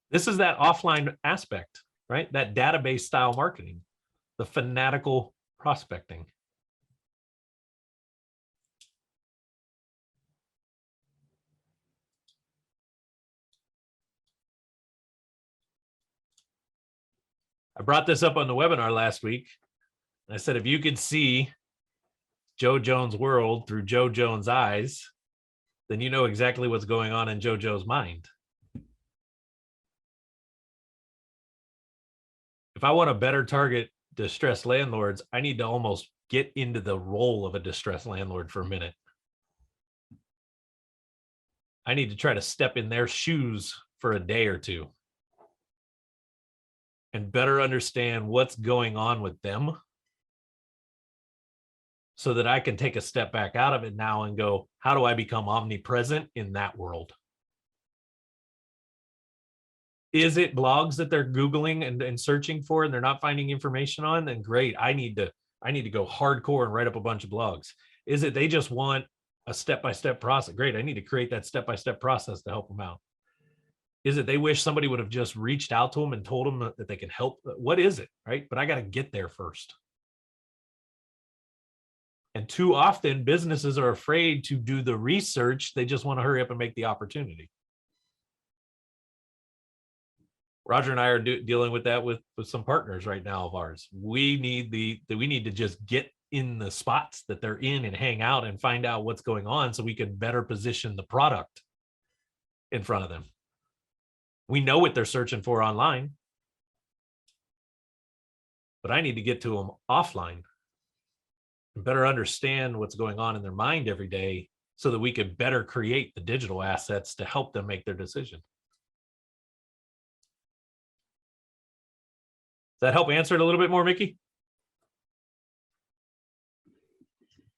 This is that offline aspect, right? That database style marketing, the fanatical prospecting. I brought this up on the webinar last week. I said, if you could see Joe Jones' world through Joe Jones' eyes, then you know exactly what's going on in Joe Joe's mind. If I want to better target distressed landlords, I need to almost get into the role of a distressed landlord for a minute. I need to try to step in their shoes for a day or two and better understand what's going on with them so that I can take a step back out of it now and go, how do I become omnipresent in that world? Is it blogs that they're Googling and searching for and they're not finding information on? Then great. I need to go hardcore and write up a bunch of blogs. Is it they just want a step-by-step process? Great. I need to create that step-by-step process to help them out. Is it they wish somebody would have just reached out to them and told them that they can help? What is it, right? But I got to get there first. And too often businesses are afraid to do the research. They just want to hurry up and make the opportunity. Roger and I are dealing with that with some partners right now of ours. We need to just get in the spots that they're in and hang out and find out what's going on so we can better position the product in front of them. We know what they're searching for online, but I need to get to them offline and better understand what's going on in their mind every day so that we can better create the digital assets to help them make their decision. Does that help answer it a little bit more, Mickey?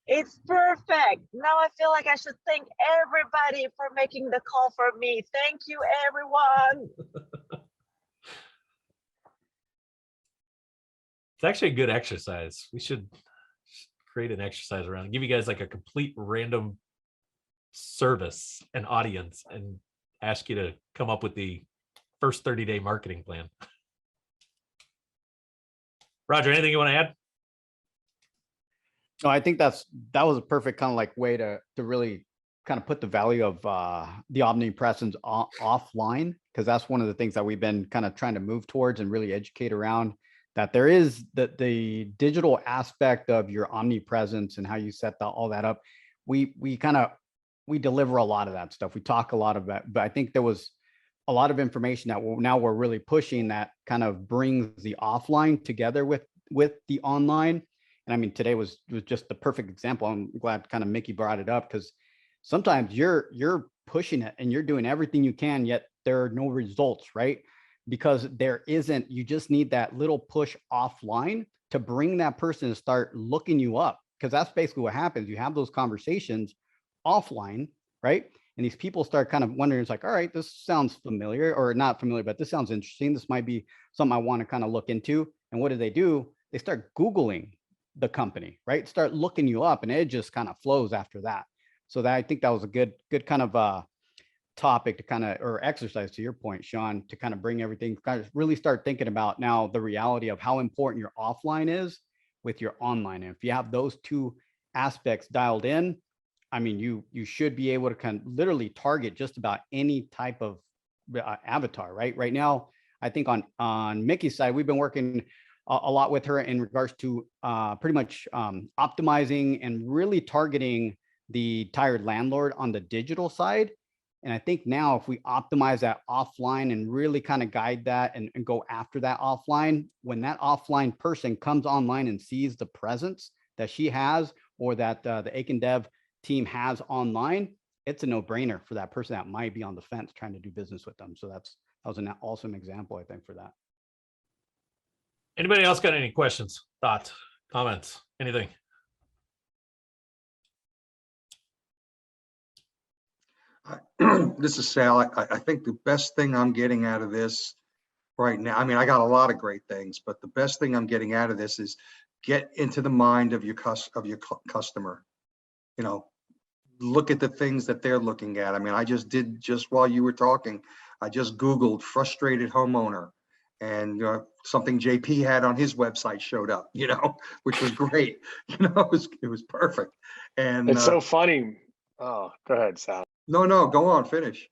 It's perfect. Now I feel like I should thank everybody for making the call for me. Thank you, everyone. It's actually a good exercise. We should create an exercise around it. Give you guys like a complete random service and audience and ask you to come up with the first 30-day marketing plan. Roger, anything you want to add? No, I think that was a perfect kind of like way to really kind of put the value of the omnipresence offline, because that's one of the things that we've been kind of trying to move towards and really educate around, that there is the digital aspect of your omnipresence and how you set all that up. We deliver a lot of that stuff. We talk a lot about, but I think there was a lot of information that now we're really pushing that kind of brings the offline together with the online. And I mean, today was just the perfect example. I'm glad kind of Mickey brought it up, because sometimes you're pushing it and you're doing everything you can, yet there are no results, right? Because you just need that little push offline to bring that person to start looking you up. Because that's basically what happens. You have those conversations offline, right? And these people start kind of wondering, it's like, all right, this sounds familiar, or not familiar, but this sounds interesting. This might be something I want to kind of look into. And what do? They start Googling the company, right? Start looking you up, and it just kind of flows after that. So I think that was a good kind of topic to kind of, or exercise to your point, Shawn, to kind of bring everything, kind of really start thinking about now the reality of how important your offline is with your online. And if you have those two aspects dialed in, I mean, you should be able to kind of literally target just about any type of avatar, right? Right now, I think on Mickey's side, we've been working a lot with her in regards to pretty much optimizing and really targeting the tired landlord on the digital side. And I think now if we optimize that offline and really kind of guide that and go after that offline, when that offline person comes online and sees the presence that she has, or that the Aiken Dev team has online, it's a no-brainer for that person that might be on the fence trying to do business with them. So that was an awesome example, I think, for that. Anybody else got any questions, thoughts, comments, anything? This is Sal. I think the best thing I'm getting out of this right now, I mean, I got a lot of great things, but the best thing I'm getting out of this is get into the mind of your customer. You know, look at the things that they're looking at. I mean, just while you were talking, I just Googled frustrated homeowner, and something JP had on his website showed up, which was great. It was perfect. And it's so funny. Oh, go ahead, Sal. No, go on, finish.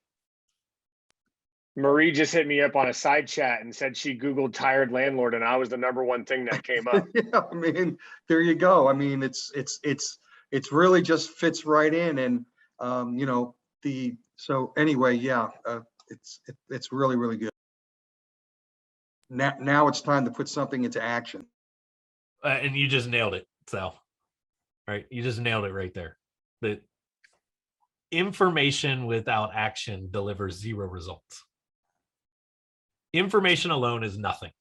Marie just hit me up on a side chat and said she Googled tired landlord, and I was the -- thing that came up. Yeah, I mean, there you go. I mean, it's really just fits right in. And, so anyway, yeah, it's really, really good. Now it's time to put something into action. And you just nailed it, Sal. Right? You just nailed it right there. The information without action delivers 0 results. Information alone is nothing.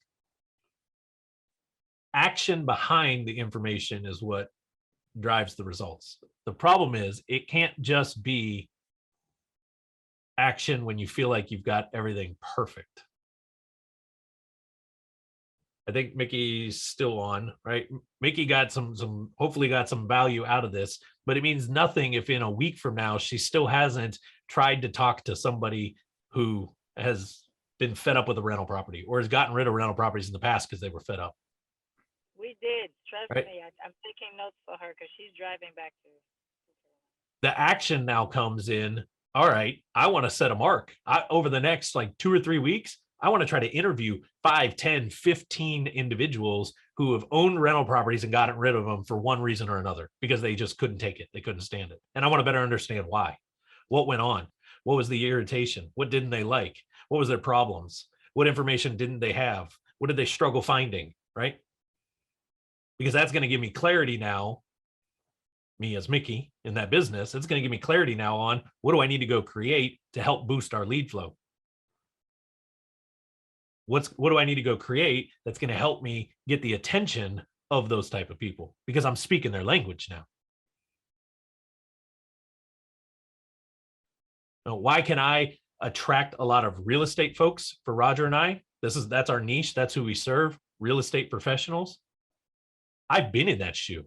Action behind the information is what drives the results. The problem is it can't just be action when you feel like you've got everything perfect. I think Mickey's still on, right? Mickey got some hopefully got some value out of this, but it means nothing if in a week from now she still hasn't tried to talk to somebody who has been fed up with a rental property or has gotten rid of rental properties in the past because they were fed up. We did. Trust right? me. I'm taking notes for her because she's driving back to. The action now comes in. All right, I want to set a mark. Over the next like 2 or 3 weeks, I want to try to interview 5, 10, 15 individuals who have owned rental properties and gotten rid of them for one reason or another because they just couldn't take it. They couldn't stand it. And I want to better understand why. What went on? What was the irritation? What didn't they like? What was their problems? What information didn't they have? What did they struggle finding, right? Because that's going to give me clarity now, me as Mickey in that business, it's going to give me clarity now on what do I need to go create to help boost our lead flow? What do I need to go create that's going to help me get the attention of those type of people? Because I'm speaking their language now. Now, why can I attract a lot of real estate folks for Roger and I? That's our niche. That's who we serve, real estate professionals. I've been in that shoe.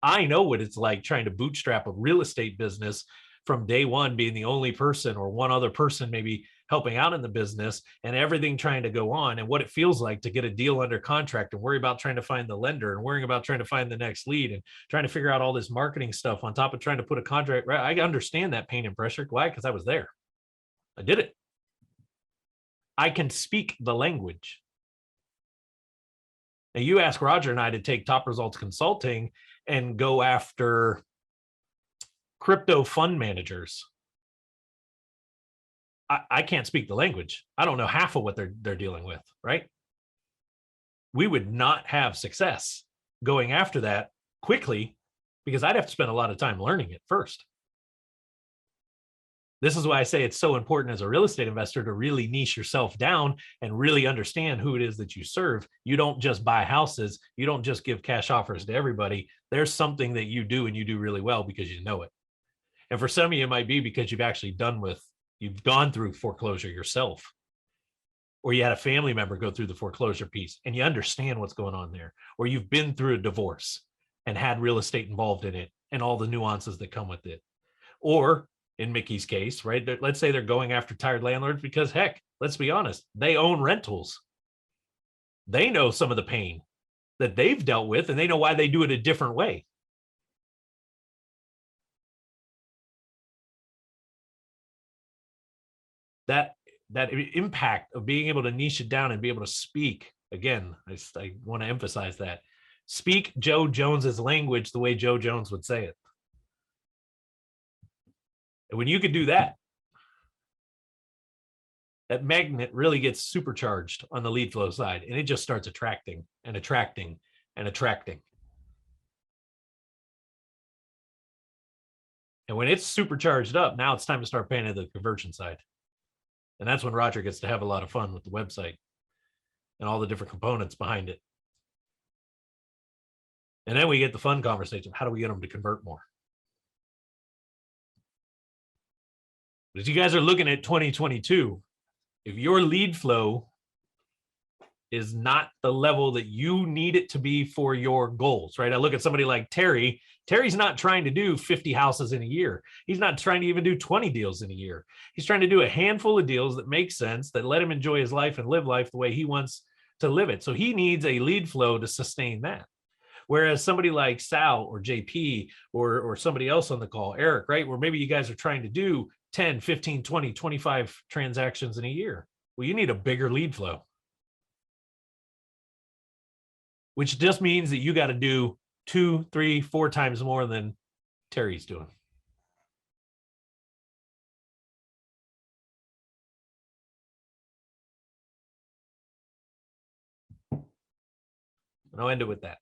I know what it's like trying to bootstrap a real estate business from day one being the only person or one other person maybe helping out in the business and everything trying to go on and what it feels like to get a deal under contract and worry about trying to find the lender and worrying about trying to find the next lead and trying to figure out all this marketing stuff on top of trying to put a contract. Right. I understand that pain and pressure. Why? Because I was there. I did it. I can speak the language. Now you ask Roger and I to take Top Results Consulting and go after crypto fund managers. I can't speak the language. I don't know half of what they're dealing with, right? We would not have success going after that quickly because I'd have to spend a lot of time learning it first. This is why I say it's so important as a real estate investor to really niche yourself down and really understand who it is that you serve. You don't just buy houses. You don't just give cash offers to everybody. There's something that you do and you do really well because you know it. And for some of you, it might be because you've actually you've gone through foreclosure yourself, or you had a family member go through the foreclosure piece and you understand what's going on there, or you've been through a divorce and had real estate involved in it and all the nuances that come with it. Or in Mickey's case, right? Let's say they're going after tired landlords because heck, let's be honest, they own rentals. They know some of the pain that they've dealt with and they know why they do it a different way. That impact of being able to niche it down and be able to speak, again, I want to emphasize that. Speak Joe Jones's language the way Joe Jones would say it. And when you can do that, that magnet really gets supercharged on the lead flow side and it just starts attracting and attracting and attracting. And when it's supercharged up, now it's time to start paying at the conversion side. And that's when Roger gets to have a lot of fun with the website and all the different components behind it. And then we get the fun conversation. How do we get them to convert more? But as you guys are looking at 2022, if your lead flow is not the level that you need it to be for your goals, right? I look at somebody like Terry. Terry's not trying to do 50 houses in a year. He's not trying to even do 20 deals in a year. He's trying to do a handful of deals that make sense, that let him enjoy his life and live life the way he wants to live it. So he needs a lead flow to sustain that. Whereas somebody like Sal or JP or somebody else on the call, Eric, right? Where maybe you guys are trying to do 10, 15, 20, 25 transactions in a year. Well, you need a bigger lead flow, which just means that you got to do 2, 3, 4 times more than Terry's doing. And I'll end it with that.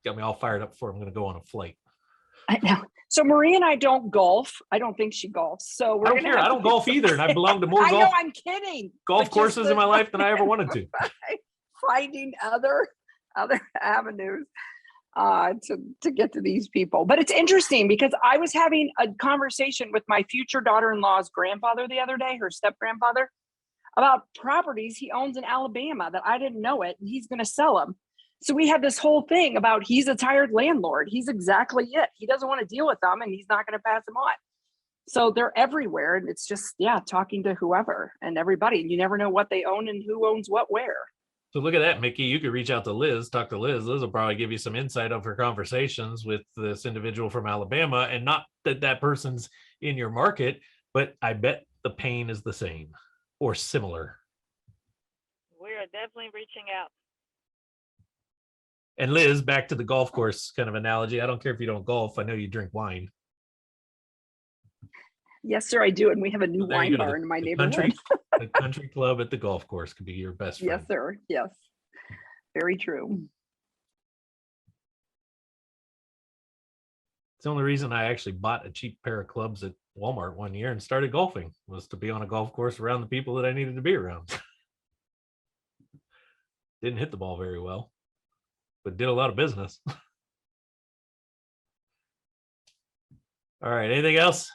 Got me all fired up for I'm going to go on a flight. I know. So Marie and I don't golf. I don't think she golfs. So we're I don't care. I don't golf either. And I belong to more I know, golf, I'm kidding. golf But courses just in my life than I ever wanted to. finding other avenues to get to these people. But it's interesting because I was having a conversation with my future daughter-in-law's grandfather the other day, her step-grandfather, about properties he owns in Alabama that I didn't know it, and he's going to sell them. So we had this whole thing about he's a tired landlord. He's exactly it. He doesn't want to deal with them and he's not going to pass them on. So they're everywhere. And it's just, talking to whoever and everybody. And you never know what they own and who owns what where. So look at that, Mickey. You could reach out to Liz, talk to Liz. Liz will probably give you some insight of her conversations with this individual from Alabama. And not that that person's in your market, but I bet the pain is the same or similar. We are definitely reaching out. And Liz, back to the golf course kind of analogy. I don't care if you don't golf. I know you drink wine. Yes, sir, I do. And we have a new There you wine go. bar in my The neighborhood. the country club at the golf course could be your best friend. Yes, sir. Yes. Very true. It's the only reason I actually bought a cheap pair of clubs at Walmart one year and started golfing was to be on a golf course around the people that I needed to be around. Didn't hit the ball very well, but did a lot of business. All right. Anything else?